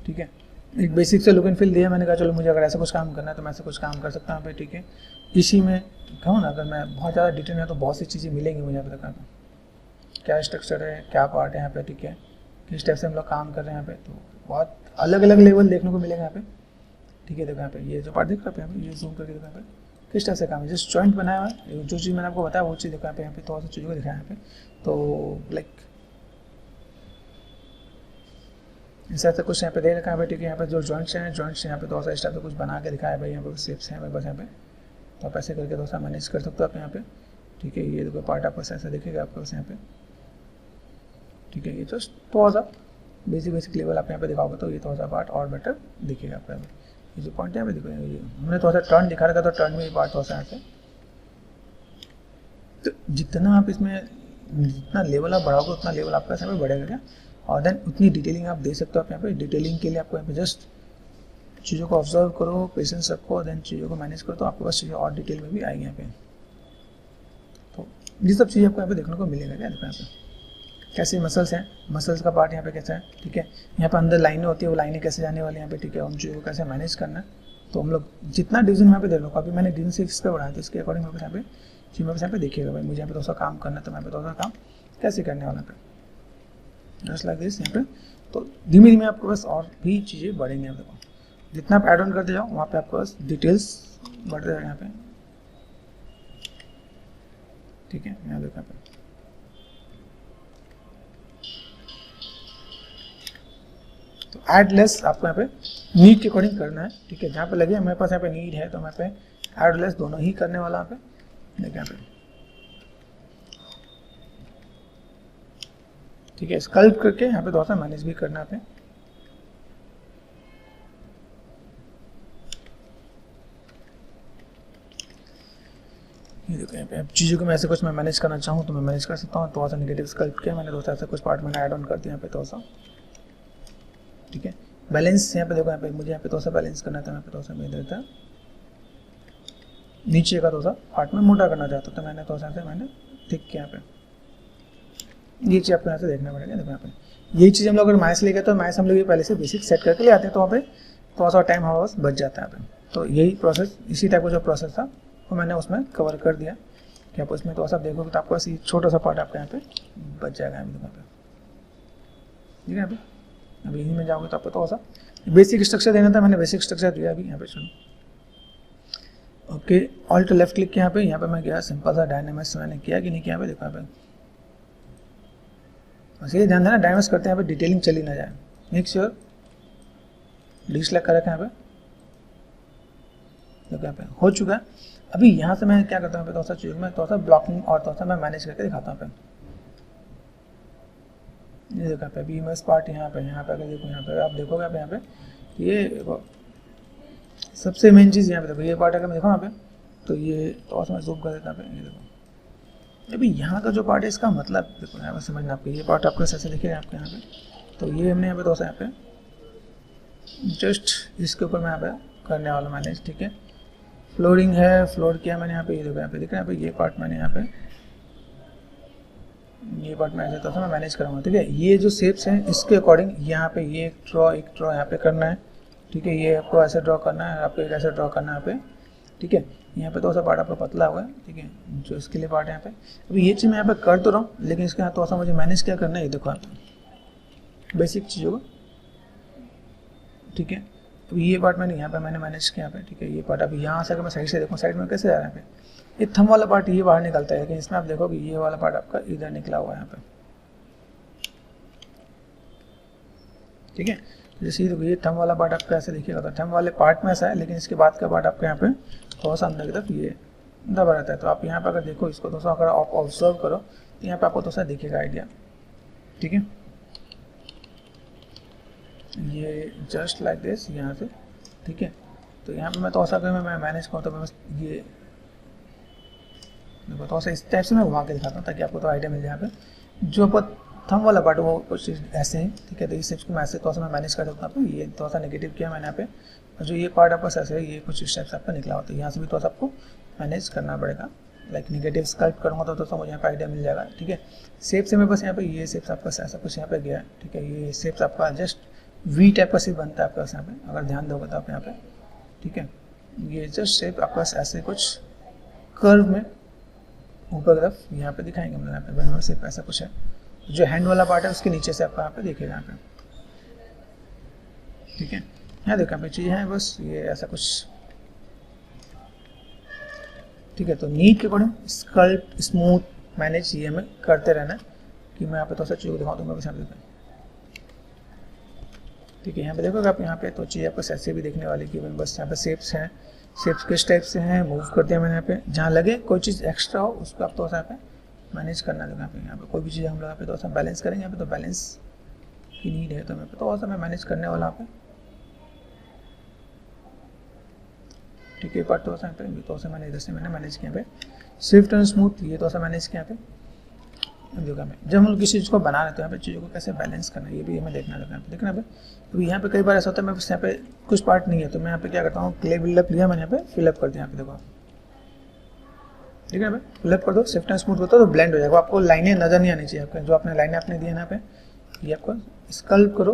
ठीक है। एक बेसिक से लुक एंड फील दिया मैंने, कहा चलो मुझे अगर ऐसा कुछ काम करना है तो मैं ऐसा कुछ काम कर सकता हूँ यहाँ पे, ठीक है। इसी में कहूँ ना, अगर मैं बहुत ज़्यादा डिटेल में तो बहुत सी चीज़ें मिलेंगी मुझे यहाँ पे दिखाना, क्या स्ट्रक्चर है, क्या पार्ट है यहाँ पे, ठीक है, किस टाइप से हम लोग काम कर रहे हैं यहाँ पे, तो बहुत अलग अलग लेवल देखने को मिलेगा यहाँ पे, ठीक है। देखो यहाँ पे ये जो पार्ट देख रहे हो यहाँ पे, ये जूम करके देखो यहाँ पे किस तरह से काम है, जस्ट जॉइंट बनाया हुआ है, जो चीज़ मैंने आपको बताया वो चीज़ देखो यहाँ पे थोड़ा सा चीज़ों को दिखाया यहाँ पे। तो लाइक इस तरह से कुछ यहाँ पे दे रखा है भाई, ठीक है। यहाँ पे जो जॉइंट्स हैं, जॉइंट्स यहाँ पे थोड़ा सा इस टाइप से कुछ बना के दिखाया भाई, यहाँ पे शेप्स हैं बस यहाँ पे, तो आप ऐसे करके थोड़ा सा मैनेज कर सकते हो आप यहाँ पे, ठीक है। ये देखो पार्ट आपको ऐसा दिखेगा आपको बस यहाँ पे, ठीक है। ये जस्ट थोड़ा सा बेसिक बेसिक लेवल आप यहाँ पे दिखाओगे तो ये थोड़ा सा पार्ट और बेटर दिखेगा आपको। ये जो पॉइंट है देखो, ये हमने थोड़ा सा टर्न दिखा रखा, तो टर्न में ये पार्ट थोड़ा सा यहाँ से, तो जितना आप इसमें जितना लेवल आप बढ़ाओगे उतना लेवल आपका समय बढ़ेगा क्या, और देन उतनी डिटेलिंग आप दे सकते हो आप यहाँ पे। डिटेलिंग के लिए आपको यहाँ पे जस्ट चीज़ों को ऑब्जर्व करो, पेशेंस रखो, और देन चीज़ों को मैनेज करो, तो आपके पास चीज़ें और डिटेल में भी आएगी यहाँ पे। तो ये सब चीज़ें आपको यहाँ पे देखने को मिलेगा क्या, देखो यहाँ पे कैसे मसल्स हैं, मसल्स का पार्ट यहाँ पे कैसा है, ठीक है। यहाँ पे अंदर लाइनें होती है, वो लाइनें कैसे जाने वाली हैं यहाँ पे, ठीक है। उन चीज़ों को कैसे मैनेज करना है, तो हम लोग जितना डिवीजन यहाँ पे दे लो, अभी मैंने डिवीजन 6 पे बढ़ाया, तो इसके अकॉर्डिंग यहाँ पे जी मैं यहाँ पे देखिएगा भाई, मुझे यहाँ पे थोड़ा सा काम करना है, तो मैं यहाँ पे थोड़ा सा काम कैसे करने वाला पे, जस्ट लाइक दिस यहाँ पे। तो धीमे धीमे आपके पास और भी चीज़ें बढ़ेंगी, आप देखो जितना आप एड ऑन करते जाओ वहाँ पे आपके पास डिटेल्स बढ़ते जाए यहाँ पे, ठीक है। यहाँ देखो यहाँ पे तो ऐड लेस आपको यहाँ पे नीड के अकॉर्डिंग करना है, ठीक है। जहाँ पे लगे मेरे पास यहाँ पे नीड है तो मैं पे ऐड लेस दोनों ही करने वाला यहाँ पे, देखिए यहाँ पे, ठीक है। स्कल्प करके यहाँ पे थोड़ा सा मैनेज भी करना है, ये देखो यहाँ पे। अब चीज़ों को मैं ऐसे कुछ मैं मैनेज करना चाहूँ तो मैं मैनेज कर सकता हूँ। थोड़ा सा नेगेटिव स्कल्प किया मैंने, थोड़ा सा ऐसा कुछ पार्ट मैंने ऐड ऑन कर दिया यहाँ पे थोड़ा सा, ठीक है। बैलेंस यहाँ पे देखो, यहाँ पे मुझे यहाँ पे थोड़ा सा बैलेंस करना था, यहाँ पे थोड़ा सा मैं देता नीचे का थोड़ा सा पार्ट में मोटा करना चाहता था मैंने, थोड़ा सा ऐसे मैंने ठीक किया यहाँ पे। ये चीज़ आपको यहाँ से देखना पड़ेगा, देखो यहाँ पे यही चीज़ हम लोग अगर मैथ्स ले गए तो मैथ्स हम लोग ये पहले से बेसिक सेट करके ले आते हैं, तो वहाँ पे थोड़ा सा टाइम हमारे पास बच जाता है यहाँ पे। तो यही प्रोसेस, इसी टाइप का जो प्रोसेस था वो मैंने उसमें कवर कर दिया कि आप उसमें थोड़ा सा देखोगे तो आपको ऐसी छोटा सा पार्ट आपका यहाँ पे बच जाएगा यहाँ पे, ठीक है। यहाँ पे अब यहीं में जाओगे तो आपको थोड़ा सा बेसिक स्ट्रक्चर देना था, मैंने बेसिक स्ट्रक्चर दिया अभी यहाँ पे, सुनो ओके। ऑल्ट लेफ्ट क्लिक किया यहाँ पे मैं गया, सिंपल सा डायनामिक्स मैंने किया कि नहीं किया यहाँ पे, देखो यहाँ पे बस ये ध्यान देना, डायनामिक्स करते हैं यहाँ पे डिटेलिंग चली ना जाए, मेक श्योर डिसलेक्ट कर रखा है यहाँ पे, देखो यहाँ पे हो चुका है। अभी यहाँ से मैं क्या करता हूँ, थोड़ा सा चीज़ में थोड़ा सा ब्लॉकिंग और थोड़ा सा मैं मैनेज करके दिखाता हूँ। ये देखो यहाँ पे अभी इमेज पार्ट यहाँ पे अगर देखो यहाँ पे आप देखोगे यहाँ पे ये सबसे मेन चीज़ यहाँ पे देखो, ये पार्ट अगर मैं देखो यहाँ पे तो ये थोड़ा सा मैं जूम कर देता हूँ, ये देखो अभी यहाँ का जो पार्ट है इसका मतलब देखो यहाँ पर समझना आपको, ये पार्ट आपको ऐसे दिखेगा आपके यहाँ पे, तो ये हमने यहाँ पे दोस्तों यहाँ पे जस्ट इसके ऊपर मैं यहाँ पे करने वाला मैनेज, ठीक है। फ्लोरिंग है, फ्लोर किया मैंने यहाँ पे, ये देखो यहाँ पे दिख रहा है यहाँ पे, ये पार्ट मैंने यहाँ पे, ये पार्ट मैं ऐसे मैं मैनेज करूँगा, ठीक है। ये जो शेप्स हैं इसके अकॉर्डिंग यहाँ पे ये एक ड्रॉ यहाँ पे करना है, ठीक है। ये आपको ऐसे ड्रॉ करना है, आपको एक ऐसे ड्रॉ करना है यहाँ पे, ठीक है। यहाँ पे थोड़ा सा पार्ट आपका पतला हुआ है, ठीक है, जो इसके लिए पार्ट है यहाँ पे। अभी ये चीज़ मैं यहाँ पे कर तो रहा हूँ, लेकिन इसके यहाँ थोड़ा सा मुझे मैनेज क्या करना है, ये देखो आप बेसिक चीज़ों को, ठीक है। अभी ये पार्ट मैंने यहाँ पे मैनेज किया यहाँ पे, ठीक है। ये पार्ट अभी यहाँ से अगर मैं साइड से देखूँ, साइड में कैसे जा रहा है यहाँ पे, ये थंब वाला पार्ट ये बाहर निकलता है, लेकिन इसमें आप देखो कि ये वाला पार्ट आपका इधर निकला हुआ है यहाँ पे, ठीक है। जैसे ये थंब वाला पार्ट आपका ऐसे देखिएगा, तो थंब वाले पार्ट में ऐसा है, लेकिन इसके बाद का पार्ट आपका यहाँ पे थोड़ा सा अंदर की तरफ ये दबा रहता है। तो आप यहाँ पे अगर देखो इसको, थोड़ा सा अगर आप ऑब्जर्व करो तो यहाँ पे आपको थोड़ा सा दिखेगा आइडिया, ठीक है। ये जस्ट लाइक दिस यहाँ से, ठीक है। तो यहाँ पे मैं थोड़ा सा अगर मैं मैनेज करूँ तो मैं बस ये देखो थोड़ा सा इस टाइप से मैं घुमा के दिखाता हूँ, ताकि आपको तो आइडिया मिल जाए। यहाँ पे जो आपको थंब वाला पार्ट वो कुछ ऐसे है, ठीक है। तो इस स्टेप्स को मैं ऐसे थोड़ा सा मैं मैनेज कर सकता हूँ। ये थोड़ा सा नेगेटिव किया मैंने यहाँ पे, और जो ये पार्ट आपका ऐसे है, ये कुछ स्टेप्स आपका निकला होता है, यहाँ से भी थोड़ा सा आपको मैनेज करना पड़ेगा। लाइक नेगेटिव स्कल्प करूँगा तो थोड़ा मुझे यहाँ पे आइडिया मिल जाएगा, ठीक है। शेप से मैं बस यहाँ पे ये शेप्स आपका ऐसा कुछ यहाँ पे गया है, ठीक है। ये शेप्स आपका जस्ट वी टाइप का शेप बनता है आपका यहाँ पे, अगर ध्यान दोगे तो आप यहाँ पे, ठीक है। ये जस्ट शेप आपका ऐसे कुछ कर्व में ऊपर तरफ यहाँ पे दिखाएंगे, मतलब यहाँ पे बना हुआ शेप ऐसा कुछ है। जो हैंड वाला पार्ट है उसके नीचे से आपका यहाँ पे दिखेगा यहाँ पे, ठीक है। यहाँ देखो यहाँ पे चीज़ है बस ये ऐसा कुछ, ठीक है। तो नीड के अकॉर्डिंग स्कल्प स्मूथ मैनेज ये हमें करते रहना है, कि मैं यहाँ पे थोड़ा सा चीज़ को दिखाऊँ दूँगा बस यहाँ पे, ठीक है। यहाँ पे देखोगे आप यहाँ पे तो चीज़ आपको ऐसे भी देखने वाली कि बस यहाँ पे शेप्स हैं, शेप्स किस टाइप से हैं मूव कर दिया मैंने यहाँ पे। जहाँ लगे कोई चीज़ एक्स्ट्रा हो उसको आप थोड़ा सा यहाँ पे मैनेज करना लगा। यहाँ पे कोई भी चीज़ हम लोग यहाँ पे थोड़ा सा बैलेंस करेंगे, यहाँ पे तो बैलेंस की नीड है, तो मैं थोड़ा सा मैं मैनेज करने वाला यहाँ पे, ठीक है। पार्ट थोड़ा सा यहाँ पे थोड़ा सा मैंने इधर से मैंने मैनेज किया यहाँ पे, स्विफ्ट एंड स्मूथ ये थोड़ा सा मैनेज किया यहाँ पे। देखा मैं जब हम लोग किसी चीज़ को बना रहे हैं तो यहाँ पे चीज़ों को कैसे बैलेंस करना है ये भी हमें देखना लगा यहाँ पे, देखना यहाँ पे। तो यहाँ पे कई बार ऐसा होता है मैं बस यहाँ पे कुछ पार्ट नहीं है, तो मैं यहाँ पे क्या करता हूँ, क्ले बिल्डअप लिया मैंने यहाँ पे फिलअप कर दिया यहाँ पे, देखो ठीक है। फिलअप कर दो, शिफ्ट एंड स्मूथ होता है तो ब्लेंड हो जाएगा, आपको लाइनें नजर नहीं आनी चाहिए आपके, जो आपने लाइनें आपने दी है यहाँ पे, ये आपको स्कल्प करो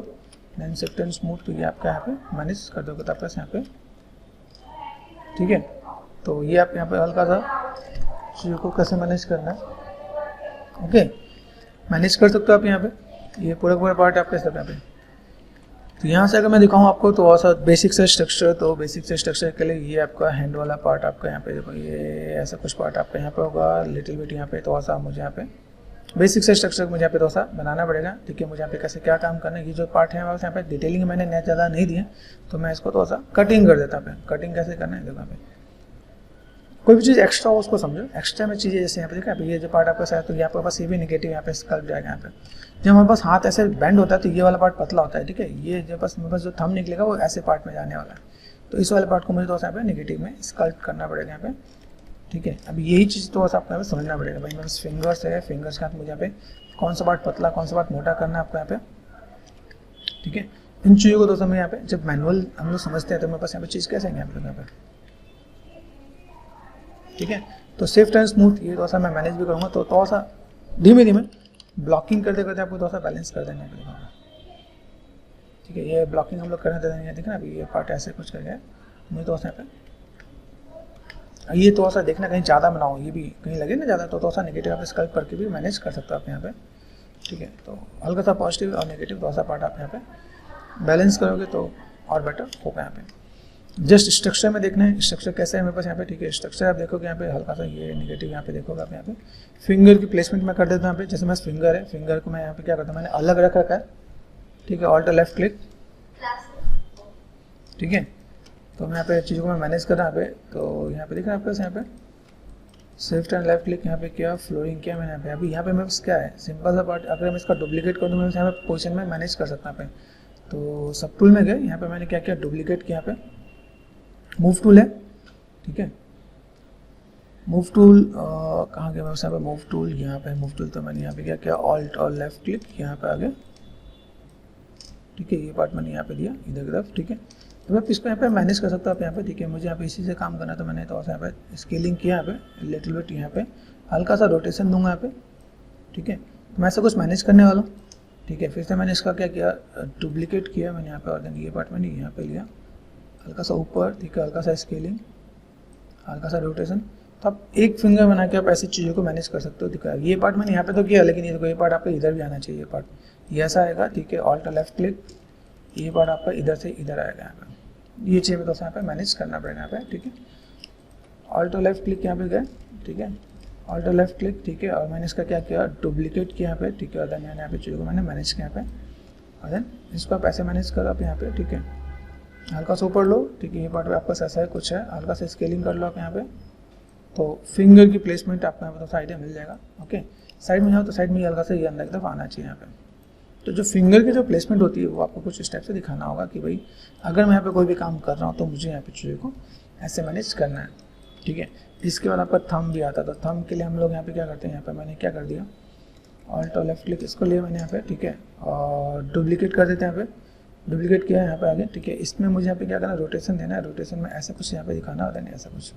देन शिफ्ट एंड स्मूथ, तो ये आपका यहाँ पे मैनेज कर दोगे तो आपका यहाँ पे, ठीक है। तो ये आप यहाँ पे हल्का सा चीज़ों को कैसे मैनेज करना है, ओके, मैनेज कर सकते हो आप यहाँ पे। ये पूरा पार्ट आपके सब यहाँ पे। तो यहाँ से अगर मैं दिखाऊँ आपको तो और सा बेसिक से स्ट्रक्चर, तो बेसिक से स्ट्रक्चर के लिए ये आपका हैंड वाला पार्ट आपका यहाँ पे देखो, ये ऐसा कुछ पार्ट आपका यहाँ पे होगा, लिटिल बिट यहाँ पे थोड़ा सा मुझे यहाँ पे बेसिक से स्ट्रक्चर मुझे यहाँ पे थोड़ा सा बनाना पड़ेगा, ठीक है। मुझे यहाँ पे कैसे क्या काम करना है, ये जो पार्ट है यहाँ पे डिटेलिंग मैंने ज़्यादा नहीं दिया, तो मैं इसको थोड़ा सा कटिंग कर देता हूँ। कटिंग कैसे करना है देखो यहाँ पे, कोई भी चीज़ एक्स्ट्रा हो उसको समझो। एक्स्ट्रा में चीज़ें जैसे यहाँ पे देखा ये जो पार्ट आपका शायद, तो ये आपके पास ये भी नेगेटिव यहाँ पे स्कल्प जाएगा यहाँ पे। जब हमारे पास हाथ ऐसे बेंड होता है तो ये वाला पार्ट पतला होता है, ठीक है। ये जब बस मेरे पास जो थंब निकलेगा वो ऐसे पार्ट में जाने वाला है, तो इस वाले पार्ट को मुझे थोड़ा सा यहाँ पे नेगेटिव में स्कल्प करना पड़ेगा यहाँ पे, ठीक है। अब यही चीज़ थोड़ा सा आपको यहाँ पे समझना पड़ेगा भाई, मेरे पास फिंगर्स है, फिंगर्स के हाथ मुझे यहाँ पे कौन सा पार्ट पतला कौन सा पार्ट मोटा करना है आपको यहाँ पे, ठीक है। इन चीज़ों को थोड़ा सा मैं यहाँ पे जब मैनुअल हम लोग समझते हैं तो मेरे पास यहाँ पे चीज़ कैसे है यहाँ पे, ठीक है। तो शिफ्ट एंड स्मूथ ये थोड़ा सा मैं मैनेज भी करूँगा, तो थोड़ा सा धीमे धीमे ब्लॉकिंग करते करते आपको थोड़ा सा बैलेंस कर देना पड़ेगा, ठीक है। ये ब्लॉकिंग हम लोग करने दे देंगे, ठीक है ना। अभी ये पार्ट ऐसे कुछ कर गया मुझे थोड़ा सा यहाँ पे, ये थोड़ा सा देखना कहीं ज़्यादा बनाओ, ये भी कहीं लगे ना ज़्यादा, तो थोड़ा सा नेगेटिव आप स्कल्प करके भी मैनेज कर सकते हो आप यहाँ पे, ठीक है। तो हल्का सा पॉजिटिव और नेगेटिव थोड़ा सा पार्ट आप यहाँ पे बैलेंस करोगे तो और बेटर होगा यहाँ पे। जस्ट स्ट्रक्चर में देखना है, स्ट्रक्चर कैसा है मेरे पास यहाँ पे, ठीक है। स्ट्रक्चर आप देखोगे यहाँ पे हल्का सा ये नेगेटिव यहाँ पे देखोगे आप यहाँ पे। फिंगर की प्लेसमेंट मैं कर देता हूँ यहाँ पे, जैसे मेरा फिंगर है, फिंगर को मैं यहाँ पे क्या करता हूँ, मैंने अलग रख रखा है, ठीक है। ऑल्टर लेफ्ट क्लिक, ठीक है। तो मैं यहाँ पे चीज़ों को मैं मैनेज कर रहा हूँ यहाँ पे, तो यहाँ पे देख रहे हैं आपके यहाँ पे शिफ्ट एंड लेफ्ट क्लिक यहाँ पे किया, फ्लोरिंग किया मैंने यहाँ पे। अभी यहाँ पे मेरे पास क्या है, सिंपल सा पार्ट, अगर मैं इसका डुप्लीकेट कर दूँ मैं यहाँ पे पोजिशन में मैनेज कर सकता हूँ यहाँ पे। तो सब टूल में गए, यहाँ पे मैंने क्या किया, डुप्लीकेट किया यहाँ पे, मूव टूल है, ठीक है। मूव टूल कहाँ गया, यहाँ पे मूव टूल, यहाँ पे मूव टूल तो मैंने यहाँ पे क्या किया, ऑल्ट और लेफ्ट क्लिक यहाँ पे आ गया, ठीक है। ये पार्ट मैंने यहाँ पे दिया इधर की तरफ, ठीक है। तो मैं इसको यहाँ पे मैनेज कर सकता हूँ आप यहाँ पे, ठीक है। मुझे यहाँ पे इसी से काम करना है तो मैंने तो यहाँ पे स्केलिंग किया, यहाँ पे लिटिल बिट, यहाँ पे हल्का सा रोटेशन दूंगा यहाँ पे, ठीक है। तो मैं ऐसा कुछ मैनेज करने वाला हूँ, ठीक है। फिर से मैंने इसका क्या किया, डुप्लीकेट किया मैंने यहाँ पे, और देन ये पार्ट मैंने यहाँ पे लिया हल्का सा ऊपर, ठीक है। हल्का सा स्केलिंग, हल्का सा रोटेशन। तो आप एक फिंगर बना के आप ऐसी चीज़ों को मैनेज कर सकते हो, दिखा। ये पार्ट मैंने यहाँ पे तो किया, लेकिन ये पार्ट आपको इधर भी आना चाहिए, ये पार्ट ये ऐसा आएगा, ठीक है। ऑल्ट लेफ्ट क्लिक, ये पार्ट आपका इधर से इधर आएगा यहाँ पे, ये चीज़ तो यहाँ पे मैनेज करना पड़ेगा यहाँ पे, ठीक है। ऑल्ट लेफ्ट क्लिक यहाँ पे गए, ठीक है। ऑल्ट लेफ्ट क्लिक, ठीक है। और मैंने इसका क्या किया, डुप्लीकेट किया यहाँ पे, ठीक है। और देन मैंने यहाँ पे चीज़ों को मैंने मैनेज किया यहाँ पे, और देन इसको आप ऐसे मैनेज करो आप यहाँ पे, ठीक है। हल्का सा ऊपर लो, ठीक है। ये पार्ट आपका ऐसा है कुछ है, हल्का सा स्केलिंग कर लो आप यहाँ पे, तो फिंगर की प्लेसमेंट आपको यहाँ पे तो आइडिया मिल जाएगा, ओके। साइड में जाओ तो साइड में हल्का सा ये अंदर की तरफ आना चाहिए यहाँ पे। तो जो फिंगर की जो प्लेसमेंट होती है वो आपको कुछ इस टाइप से दिखाना होगा कि भाई अगर मैं यहाँ पे कोई भी काम कर रहा हूँ तो मुझे यहाँ पे चीज़ों को ऐसे मैनेज करना है, ठीक है। इसके बाद आपका थंब भी आता है, तो थंब के लिए हम लोग यहाँ पे क्या करते हैं, यहाँ पे मैंने क्या कर दिया, ऑल्ट और लेफ्ट क्लिक इसको लिया मैंने यहाँ पे, ठीक है। और डुप्लीकेट कर देते हैं यहाँ पे, डुप्लीकेट किया यहाँ पे आगे, ठीक है। इसमें मुझे यहाँ पे क्या करना है, रोटेशन देना है। रोटेशन में ऐसा कुछ यहाँ पे दिखाना होता है, नहीं ऐसा कुछ,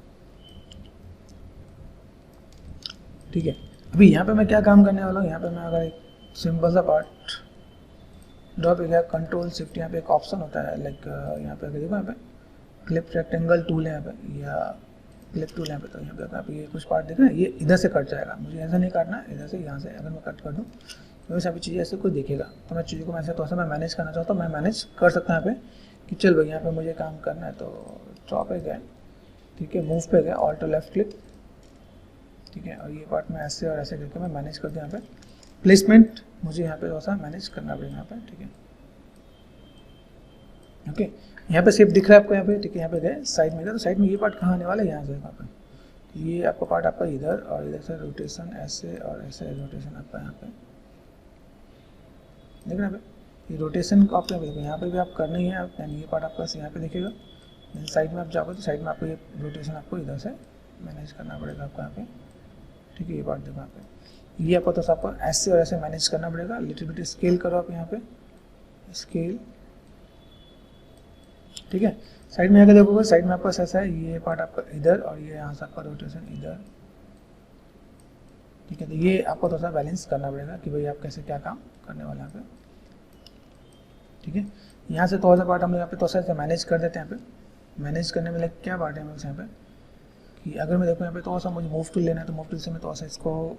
ठीक है। अभी यहाँ पे मैं क्या काम करने वाला हूँ, यहाँ पे मैं अगर एक सिंपल सा पार्ट ड्रॉप किया, कंट्रोल शिफ्ट, यहाँ पे एक ऑप्शन होता है लाइक यहाँ पे देखो, यहाँ पे क्लिप रेक्टेंगल टूल है यहाँ पे, या क्लिप टूल यहाँ पे, तो यहाँ पे आप ये कुछ पार्ट देख रहे हैं, ये इधर से कट जाएगा, मुझे ऐसा नहीं काटना, इधर से यहाँ से अगर मैं कट कर दूँ तो वैसे चीज़ें ऐसे कोई देखेगा, तो मैं चीज़ों को ऐसे तो मैं मैनेज करना चाहता हूँ, मैं मैनेज कर सकता हूँ यहाँ पे कि चल भाई यहाँ पे मुझे काम करना है, तो ड्रॉप पे गए, ठीक है। मूव पे गए, ऑल्ट लेफ्ट क्लिक, ठीक है। और ये पार्ट में ऐसे और ऐसे करके मैं मैनेज कर दूँ यहाँ पे। प्लेसमेंट मुझे यहाँ पे थोड़ा सा मैनेज करना पड़ेगा यहाँ पे, ठीक है, ओके। यहाँ पे शिफ्ट दिख रहा है आपको यहाँ पे, ठीक है। यहाँ पे गए साइड में गए, तो साइड में ये पार्ट कहाँ आने वाला है, यहाँ से यहाँ पे, तो ये आपका पार्ट आपका इधर, और इधर से रोटेशन ऐसे और ऐसे रोटेशन आपका यहाँ पे, देख रहे हैं ये रोटेशन को आपको यहाँ पे भी आप करना ही है, आप ये पार्ट आपका यहाँ पे दिखेगा। साइड में आप जाओगे तो साइड में आपको ये रोटेशन आपको इधर से मैनेज करना पड़ेगा आपको यहाँ पे, ठीक है। ये पार्ट देखो यहाँ पे, ये आपको तो आपको ऐसे और ऐसे मैनेज करना पड़ेगा। लिटिल बिट स्केल करो आप यहाँ पे, स्केल, ठीक है। साइड में आके देखोगे, साइड में आपका ऐसा है, ये पार्ट आपका इधर, और ये यहाँ से आपका रोटेशन इधर, ठीक है। तो ये आपको थोड़ा सा बैलेंस करना पड़ेगा कि भाई आप कैसे क्या काम करने वाले यहाँ पे, ठीक है। यहाँ से थोड़ा सा पार्ट हम यहाँ पे थोड़ा सा मैनेज कर देते हैं। यहाँ पे मैनेज करने में लाइक क्या पार्ट है यहाँ पे, कि अगर मैं देखूँ यहाँ पे थोड़ा सा मुझे मूव टूल लेना है, तो मूव टूल से मैं थोड़ा सा इसको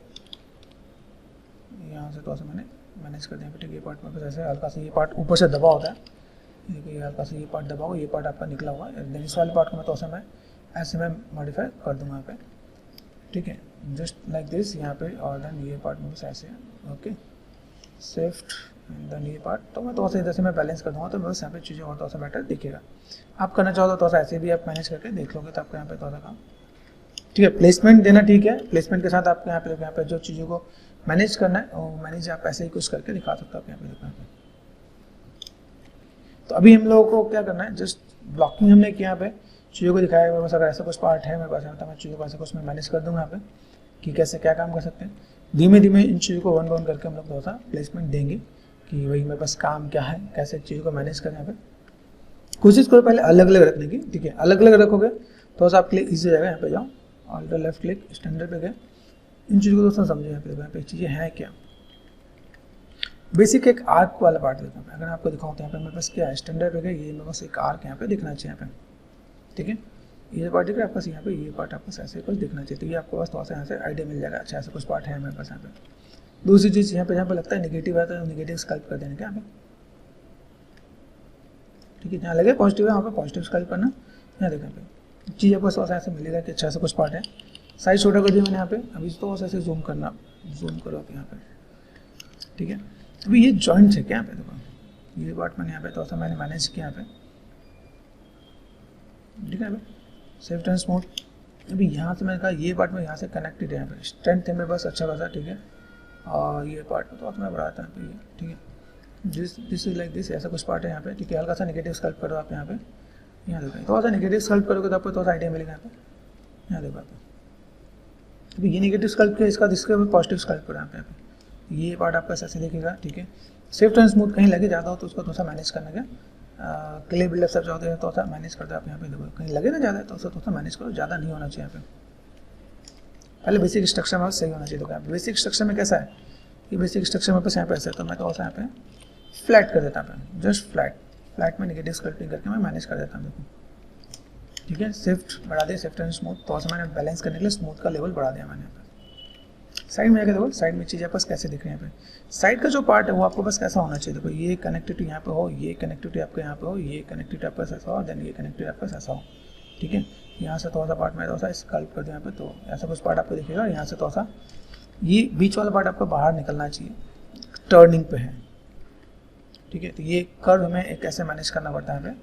यहाँ से थोड़ा सा मैंने मैनेज कर दिया, ठीक है। ये पार्ट में ऐसे हल्का सा ये पार्ट ऊपर से दबा होता है, देखिए हल्का सा ये पार्ट दबाओ, ये पार्ट आपका निकला हुआ है, देन इस वाले पार्ट को मैं थोड़ा सा मैं ऐसे मैं मॉडिफाई कर दूँगा यहाँ पे, ठीक है, जस्ट लाइक दिस यहाँ पे। और देन ये पार्ट में ऐसे है, ओके, शिफ्ट, देन ये पार्ट, तो मैं थोड़ा सा इधर से मैं बैलेंस कर दूँगा, तो बस यहाँ पे चीज़ें और थोड़ा सा बेटर दिखेगा। आप करना चाहो तो थोड़ा सा ऐसे भी आप मैनेज करके देख लोगे, तो आपको यहाँ पे थोड़ा सा काम, ठीक है। प्लेसमेंट देना, ठीक है। प्लेसमेंट के साथ आपको यहाँ पे जो चीज़ों को मैनेज करना है वो मैनेज आप ऐसे ही कुछ करके दिखा सकते हो आप यहाँ पे, देखो यहाँ पे। तो अभी हम लोगों को क्या करना है, जस्ट ब्लॉकिंग हमने किया यहाँ पे, चीज़ों को दिखाया मेरे पास, अगर ऐसा कुछ पार्ट है मेरे पास तो मैं चीज़ों को ऐसा कुछ मैं मैनेज कर दूँगा यहाँ पे कि कैसे क्या काम कर सकते हैं। धीमे धीमे इन चीज़ों को वन बाय वन करके हम लोग थोड़ा सा प्लेसमेंट देंगे कि भाई मेरे पास काम क्या है, कैसे चीज़ों को मैनेज करें यहाँ पे। कोशिश करो पहले अलग अलग रखने की, ठीक है। अलग अलग रखोगे थोड़ा सा आपके लिए ईजी हो जाएगा। यहाँ पे जाओ, ऑल्ट लेफ्ट क्लिक, स्टैंडर्ड पे गए, इन चीज़ों को दोस्तों समझो यहाँ पे चीज़ें हैं क्या। बेसिक एक आर्क वाला पार्ट देखो, अगर आपको दिखाऊँ तो यहाँ पे मेरे पास क्या है, स्टैंडर्ड पे गए, ये मेरे पास एक आर्क यहाँ पे दिखना चाहिए यहाँ पे, ठीक है। ये पार्ट दिख रहा है आपके पास यहाँ पे, ये पार्ट आपको ऐसे कुछ दिखना चाहिए, तो ये आपको पास थोड़ा सा यहाँ से आइडिया मिल जाएगा, अच्छा ऐसा कुछ पार्ट है मेरे पास यहाँ पे। दूसरी चीज़ यहाँ पे लगता है निगेटिव है, तो निगेटिव स्कल्प कर देना क्या यहाँ पे, ठीक है। जहाँ लगे पॉजिटिव है वहाँ पे पॉजिटिव स्कल्प करना, यहाँ देखो यहाँ पे चीज़ आपको थोड़ा सा ऐसे मिलेगा कि अच्छा ऐसा कुछ पार्ट है। साइज छोटा कर दिया मैंने यहाँ पे, अभी तो ऐसे जूम करना, जूम करो आप यहाँ पे, ठीक है। अभी ये जॉइंट है क्या यहाँ पे, देखो ये पार्ट मैंने यहाँ पे थोड़ा सा मैंने मैनेज किया यहाँ पे, ठीक है। अभी सेफ्ट एंड स्मूथ, अभी यहाँ से मैंने कहा ये पार्ट में यहाँ से कनेक्टेड है, यहाँ पे स्ट्रेंथ है मेरे पास अच्छा खासा, ठीक है। और ये पार्ट तो मैं बढ़ाता हूँ यहाँ पे, ठीक है। दिस इज लाइक दिस, ऐसा कुछ पार्ट है यहाँ पे, ठीक है। हल्का सा नेगेटिव स्कल्प करो आप यहाँ पे, यहाँ देखो थोड़ा सा नेगेटिव स्कल्प करोगे तो आपको थोड़ा सा आइडिया मिलेगा यहाँ पे, यहाँ देखो आप तो ये नेगेटिव स्कल्प किया, इसका पॉजिटिव स्कल्प है यहाँ पे। ये पार्ट आपका ऐसे दिखेगा, ठीक है। सेफ्ट एंड स्मूथ कहीं लगे ज़्यादा हो तो उसको थोड़ा सा मैनेज करना क्या, क्ले बिल्डअप सब चाहते हैं तो थोड़ा सा मैनेज करते हैं आप यहाँ पे। देखो कहीं लगे ना ज़्यादा तो उसको थोड़ा सा मैनेज करो, ज़्यादा नहीं होना चाहिए यहाँ पे। पहले बेसिक स्ट्रक्चर में सही होना चाहिए। तो क्या बेसिक स्ट्रक्चर में कैसा है कि बेसिक स्ट्रक्चर में बस यहाँ पे ऐसा है, तो मैं तो यहाँ पे फ्लैट कर देता हूँ, जस्ट फ्लैट में नेगेटिव स्कल्पिंग करके मैं मैनेज कर देता हूँ। देखो ठीक है, शिफ्ट बढ़ा दिया, शिफ्ट एंड स्मूथ, तो मैंने बैलेंस करने के लिए स्मूथ का लेवल बढ़ा दिया मैंने यहाँ पे। साइड में आके देखो, साइड में चीज़ें बस कैसे दिख रही है यहाँ पे। साइड का जो पार्ट है वो आपको बस कैसा होना चाहिए, देखो ये कनेक्टिविटी यहाँ पे हो, ये कनेक्टिविटी आपके यहाँ पे हो, ये कनेक्टिविटी आपका ऐसा हो, देन ये कनेक्टिविटी आपका ऐसा हो, ठीक है। यहाँ से थोड़ा सा पार्ट में थोड़ा सा स्कल्प कर दिया यहाँ पे, तो ऐसा कुछ पार्ट आपको दिखेगा। यहाँ से थोड़ा सा ये बीच वाला पार्ट आपको बाहर निकलना चाहिए, टर्निंग पे है, ठीक है। तो ये कर्व हमें एक ऐसे मैनेज करना पड़ता है हमें,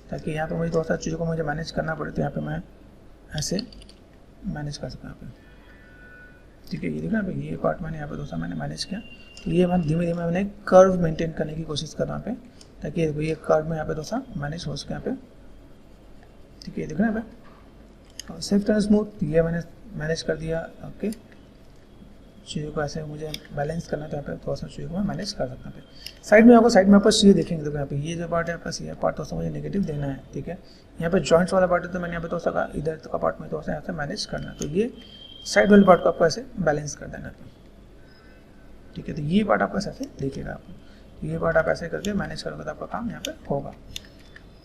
ताकि यहाँ पे मुझे थोड़ा सा चीज़ों को मुझे मैनेज करना पड़े, तो यहाँ पे मैं ऐसे मैनेज कर सकता हूँ यहाँ पे, ठीक है। ये देखो यहाँ पे ये पार्ट मैंने यहाँ पे थोड़ा सा मैंने मैनेज किया, तो ये मैं धीमे धीमे मैंने कर्व मेंटेन करने की कोशिश कर रहा हूँ यहाँ पे, ताकि ये कर्व में यहाँ पे थोड़ा सा मैनेज हो सके यहाँ पे, ठीक है। देखो यहाँ पे सेफ्ट एंड स्मूथ ये मैंने मैनेज कर दिया, ओके। चीज़ों को ऐसे मुझे बैलेंस करना है तो यहाँ पे थोड़ा सा चीज़ों को मैं मैनेज कर सकता हूँ। साइड में आपको चीज़ें देखेंगे, तो यहाँ पे ये जो पार्ट है आपका ये पार्ट थोड़ा सा मुझे नेगेटिव देना है, ठीक है। यहाँ पे जॉइंट्स वाला पार्ट है तो मैंने यहाँ पे थोड़ा सा इधर का पार्ट में थोड़ा सा यहाँ से मैनेज करना है, तो ये साइड वाले पार्ट को आपको ऐसे बैलेंस कर देना है, ठीक है। तो ये पार्ट आपका ऐसे देखिएगा, आप ये पार्ट आप ऐसे करके मैनेज करोगे तो आपका काम यहाँ पे होगा,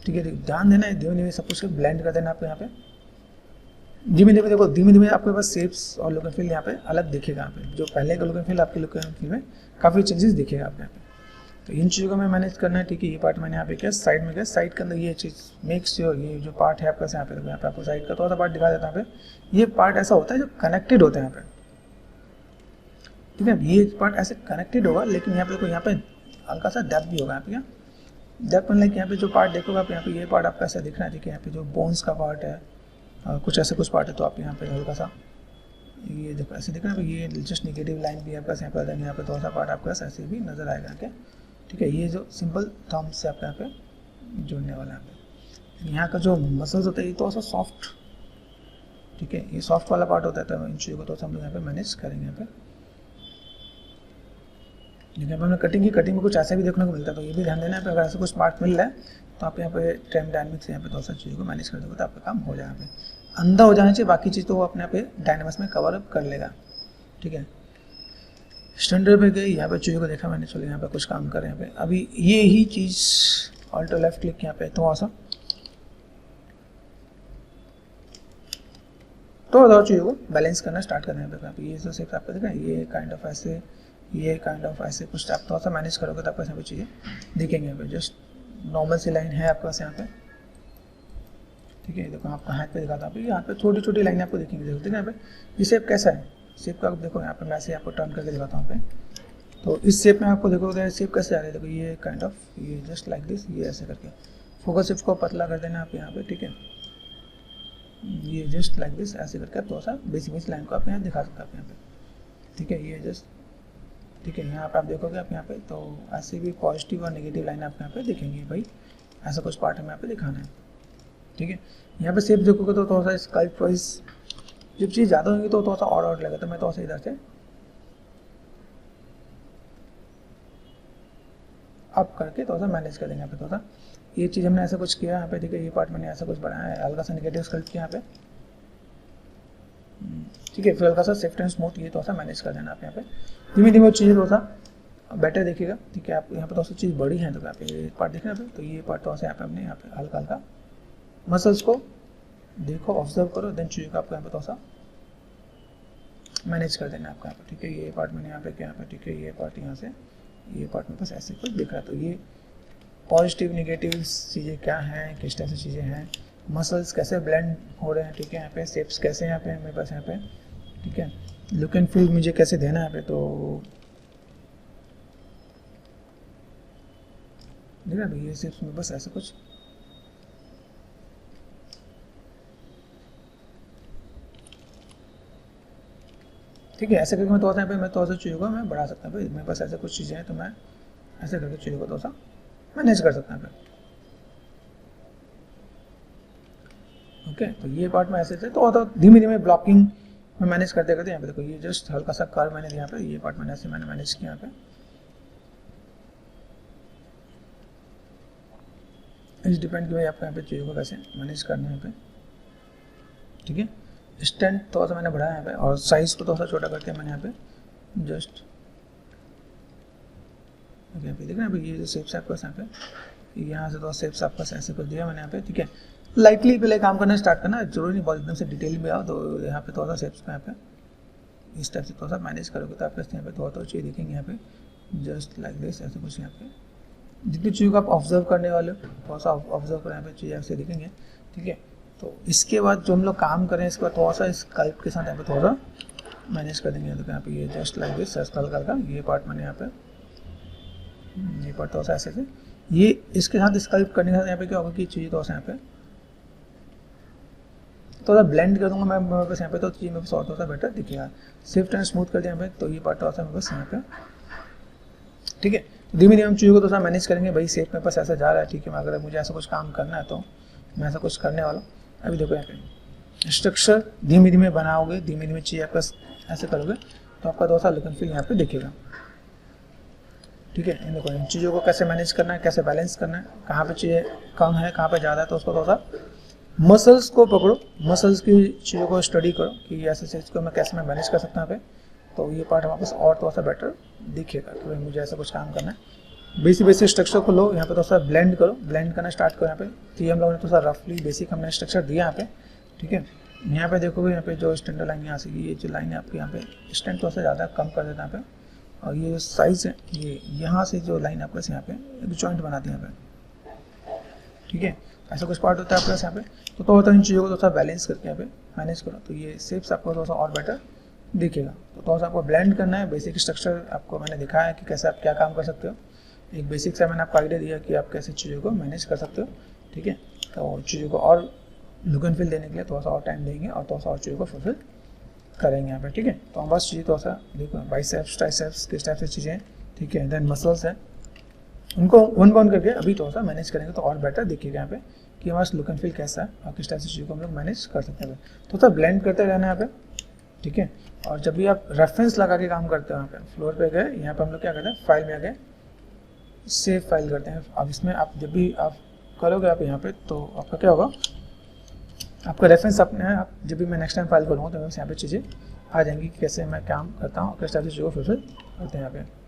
ठीक है। ध्यान देना है, धीमे धीमे सब कुछ ब्लेंड कर देना आपको यहाँ पे, धीमे धीमे। देखो धीमे धीमे आपके पास शेप्स और लुक एंड फील यहाँ पे अलग दिखेगा। यहाँ पे जो पहले का लुक एंड फील आपके लुक एंड फील में काफ़ी चेंजेस दिखेगा आपको यहाँ पे। तो इन चीज़ों को मैं मैनेज करना है, ठीक है। ये पार्ट मैंने यहाँ पे किया, साइड में गया, साइड के अंदर ये चीज़ मेक श्योर ये जो पार्ट है आपका यहाँ पे आपको साइड का थोड़ा सा पार्ट दिखा देता है यहाँ पे। ये पार्ट ऐसा होता है जो कनेक्टेड होता है यहाँ पे, ठीक है। ये पार्ट ऐसे कनेक्टेड होगा, लेकिन यहाँ पे देखो यहाँ पे हल्का सा डेप्थ भी होगा यहाँ पे। क्या डेप्थ मतलब यहाँ पे जो पार्ट देखोगे आप यहाँ पे, ये पार्ट आपका ऐसा दिख रहा है, ठीक है। यहाँ पे जो बोन्स का पार्ट है कुछ ऐसे कुछ पार्ट है, तो आप यहाँ पे हल्का सा ये देखो ऐसे दिख रहा है, ये जस्ट नेगेटिव लाइन भी आपका यहाँ पर, यहाँ पे थोड़ा सा पार्ट आपका ऐसे भी नजर आएगा, क्या ठीक है। ये जो सिंपल थम्स से आपका यहाँ पे जुड़ने वाला है। यहाँ का जो मसल्स होता है ये थोड़ा सा सॉफ्ट, ठीक है, ये सॉफ्ट वाला पार्ट होता है, तो इन चीज़ों को थोड़ा सा हम लोग यहाँ पे मैनेज करेंगे यहाँ पे। लेकिन अब हमने कटिंग की, कटिंग में कुछ ऐसा भी देखने को मिलता है, तो ये भी ध्यान देना है। अगर ऐसा कुछ पार्ट मिल रहा है तो आप यहाँ पे टाइम डायनेमिक्स से यहाँ पे थोड़ा सा चीज़ों को मैनेज कर दोगे तो आपका काम हो जाएगा। यहाँ पे अंदर हो जाना चाहिए, बाकी चीज़ तो वो अपने आप डायनेमिक्स में कवर अप कर लेगा, ठीक है। स्टैंडर्ड पे गई, यहाँ पे चीज़ों को देखा मैंने, चलो यहाँ पे कुछ काम कर रहे हैं यहाँ पे। अभी ये ही चीज़ ऑल्टो लेफ्ट क्लिक यहाँ पे थोड़ा सा थोड़ा चीज़ों को बैलेंस करना स्टार्ट करना है यहाँ पे। ये जो सिर्फ आपको देखा ये काइंड ऑफ ऐसे, ये काइंड ऑफ ऐसे कुछ आप थोड़ा सा मैनेज करोगे तो आपको यहाँ पे चीज़ें दिखेंगे। यहाँ पे जस्ट नॉर्मल सी लाइन है आपके पास यहाँ पे, ठीक है। देखो आपका हाथ पे दिखाता हूँ, यहाँ पे छोटी छोटी लाइन आपको दिखेंगी, देखो यहाँ पे ये शेप कैसा है, शेप का देखो यहाँ पे मैं ऐसे आपको टर्न करके दिखाता हूँ पे। तो इस शेप में आपको देखोगे शेप कैसे आ रही है, देखो ये काइंड ऑफ ये जस्ट लाइक दिस, ये ऐसे करके फोकस शिफ्ट को पतला कर देना आप यहाँ पे, ठीक है। ये जस्ट लाइक दिस ऐसे करके आप थोड़ा सा बेसिक लाइन को आप यहाँ दिखा सकते हैं यहाँ पे, ठीक है। ये जस्ट ठीक है, यहाँ पे आप देखोगे आप यहाँ पे तो ऐसे भी पॉजिटिव और नेगेटिव लाइन आप यहाँ पे दिखेंगे, भाई ऐसा कुछ पार्ट हमें यहाँ पे दिखाना है, ठीक है। यहाँ पे शेप देखोगे तो थोड़ा सा स्कल्प वाइज जब चीज़ ज़्यादा होगी तो थोड़ा सा और लगेगा, तो मैं थोड़ा सा इधर से अप करके थोड़ा सा मैनेज कर देंगे यहाँ पे। थोड़ा सा ये चीज़ हमने ऐसा कुछ किया यहाँ पे, ठीक है। ये पार्ट मैंने ऐसा कुछ बनाया है, हल्का सा नेगेटिव स्कल्प किया यहाँ पे, ठीक है। फिर हल्का सा सेफ्ट एंड स्मूथ ये थोड़ा सा मैनेज कर देना आप यहाँ पे। धीमे धीमे चीज़ें थोड़ा सा बेटर देखिएगा, ठीक है। आप यहाँ पे थोड़ा सा चीज़ बड़ी है तो यहाँ पे ये पार्ट दिख रहा है, तो ये पार्ट थोड़ा सा यहाँ पे हमने यहाँ पे हल्का हल्का मसल्स को देखो, ऑब्जर्व करो, देन चीज़ों को आपको यहाँ पे थोड़ा सा मैनेज कर देना आपका यहाँ पे, ठीक है। ये पार्ट मैंने यहाँ पे किया यहाँ पे, ठीक है। ये पार्ट यहाँ से ये पार्ट में बस ऐसे कुछ दिख रहा है, तो ये पॉजिटिव नेगेटिव चीज़ें क्या हैं, किस तरह से चीज़ें हैं, मसल्स कैसे ब्लेंड हो रहे हैं, ठीक है। यहाँ पे शेप्स कैसे यहाँ पे मेरे पास यहाँ पे, ठीक है। लुक एंड फील मुझे कैसे देना है यहाँ पे, तो देखा ये शेप्स में बस ऐसा कुछ, ठीक है। ऐसे करके मैं थोड़ा सा यहाँ पे मैं थोड़ा सा चीज़ों को मैं बढ़ा सकता हूँ, मेरे पास ऐसे कुछ चीज़ें हैं तो मैं ऐसे करके चीज़ों को थोड़ा सा मैनेज कर सकता हूँ, ओके। तो ये पार्ट में ऐसे थे, तो धीमे धीमे ब्लॉकिंग मैं मैनेज करते करते यहाँ पे देखो ये जस्ट हल्का सा कर्व मैंने यहाँ पे ये पार्ट मैंने ऐसे मैंने मैनेज किया यहाँ पे। इस डिपेंड कि भाई आपको यहाँ पे चीज़ों को कैसे मैनेज करना है यहाँ पे, ठीक है। स्टैंड थोड़ा सा मैंने बढ़ाया यहाँ पे और साइज़ को थोड़ा सा छोटा करके मैंने यहाँ पे जस्ट यहाँ पे देखना अभी ये जो शेप्स आपके पास यहाँ पे यहाँ से थोड़ा शेप्स आपके पास ऐसे कर दिया मैंने यहाँ पे, ठीक है। लाइटली पहले काम करना स्टार्ट करना, जरूरी नहीं बहुत एकदम से डिटेल में आओ। तो यहाँ पे थोड़ा सा शेप्स को यहाँ पे इस टाइप से थोड़ा सा मैनेज करोगे तो आपके यहाँ पे थोड़ा चीज़ दिखेंगे यहाँ पे जस्ट लाइक दिस, ऐसे कुछ यहाँ पे जितनी चीज़ों को आप ऑब्जर्व करने वाले हो थोड़ा सा ऑब्जर्व करें, यहाँ पे चीज़ें ऐसे दिखेंगे, ठीक है। तो इसके बाद जो हम लोग काम करें इसके बाद थोड़ा सा इस कल्प के साथ यहाँ पे थोड़ा सा मैनेज कर देंगे। तो यहाँ पे ये जस्ट लाइक दिस सर्कल का ये पार्ट मैंने यहाँ पे ये पार्ट थोड़ा सा ऐसे से ये इसके साथ स्कल्प करने के साथ यहाँ पे क्या होगा कि चीज़ थोड़ा सा यहाँ पे थोड़ा ब्लेंड कर दूंगा मैं मेरे पास यहाँ पे, तो चीज़ मेरे पास और थोड़ा सा बेटर दिखेगा। शिफ्ट एंड स्मूथ कर दिया यहाँ पे, तो ये पार्ट थोड़ा सा मेरे पास यहाँ पे, ठीक है। धीमे धीमे हम चीज़ों को थोड़ा सा मैनेज करेंगे। भाई शेप मेरे पास ऐसा जा रहा है, ठीक है। अगर मुझे ऐसा कुछ काम करना है तो मैं ऐसा कुछ करने वाला हूँ। अभी देखो यहाँ पे स्ट्रक्चर धीमे धीमे बनाओगे, धीमे धीमे चीज़ें आपका ऐसे करोगे तो आपका थोड़ा सा लुक एंड फील यहाँ पे दिखेगा, ठीक है। इन देखो इन चीज़ों को कैसे मैनेज करना है, कैसे बैलेंस करना है, कहाँ पे चीज़ें कम है कहाँ पे ज़्यादा है, तो उसको थोड़ा सा मसल्स को पकड़ो, मसल्स की चीज़ों को स्टडी करो कि ऐसे चीज़ को मैं कैसे मैं मैनेज कर सकता हूँ यहाँ पे। तो ये पार्ट हमारे पास और थोड़ा सा बेटर दिखेगा कि भाई मुझे ऐसा कुछ काम करना है। बेसिक स्ट्रक्चर को लो, यहाँ पे थोड़ा सा ब्लेंड करो, ब्लेंड करना स्टार्ट करो यहाँ पे। तो ये हम लोगों ने थोड़ा सा रफली बेसिक हमने स्ट्रक्चर दिया यहाँ पे, ठीक है। यहाँ पे देखोगे यहाँ पे जो स्टैंडर्ड लाइन यहाँ से ये जो लाइन है आपके यहाँ पे स्टैंड थोड़ा सा ज़्यादा कम कर देता है यहाँ पे। और ये जो साइज़ है ये यहाँ से जो लाइन आपके पास यहाँ पे एक जॉइंट बनाती है यहाँ पे, ठीक है। ऐसा कुछ पार्ट होता है आपके यहाँ पे। तो थोड़ा इन चीज़ों को थोड़ा सा बैलेंस करके यहाँ पे मैनेज करो, तो ये शेप्स आपको थोड़ा सा और बेटर दिखेगा। तो थोड़ा सा आपको ब्लेंड करना है। बेसिक स्ट्रक्चर आपको मैंने दिखाया कि कैसे आप क्या काम कर सकते हो। एक बेसिक सा मैंने आपको आइडिया दिया कि आप कैसे चीज़ों को मैनेज कर सकते हो, ठीक है। तो चीज़ों को और लुक एंड फील देने के लिए थोड़ा सा और टाइम देंगे और थोड़ा सा और चीज़ों को फुलफिल करेंगे यहाँ पे, ठीक है। तो हम बस चीज़ें थोड़ा सा देखो बाइसेप्स ट्राइसेप्स किस टाइप से चीज़ें हैं, ठीक है। देन मसल्स हैं, उनको वन बाउंड करके अभी थोड़ा सा मैनेज करेंगे तो और बेटर दिखेगा यहाँ पे कि हमारा लुक एंड फील कैसा है और किस टाइप से चीज़ों को हम लोग मैनेज कर सकते हैं। तो थोड़ा ब्लेंड करते रहना यहाँ पे, ठीक है। और जब भी आप रेफरेंस लगा के काम करते हो यहाँ पे फ्लोर पे गए, यहाँ पे हम लोग क्या करते हैं फाइल में आ गए सेव फाइल करते हैं। अब इसमें आप जब भी आप करोगे आप यहाँ पे तो आपका क्या होगा, आपका रेफरेंस अपने आप जब भी मैं नेक्स्ट टाइम फाइल करूँगा तो यहाँ पे चीज़ें आ जाएंगी कि कैसे मैं काम करता हूँ, किस टाइप से चीज़ों को फुलफिल करते हैं यहाँ पे।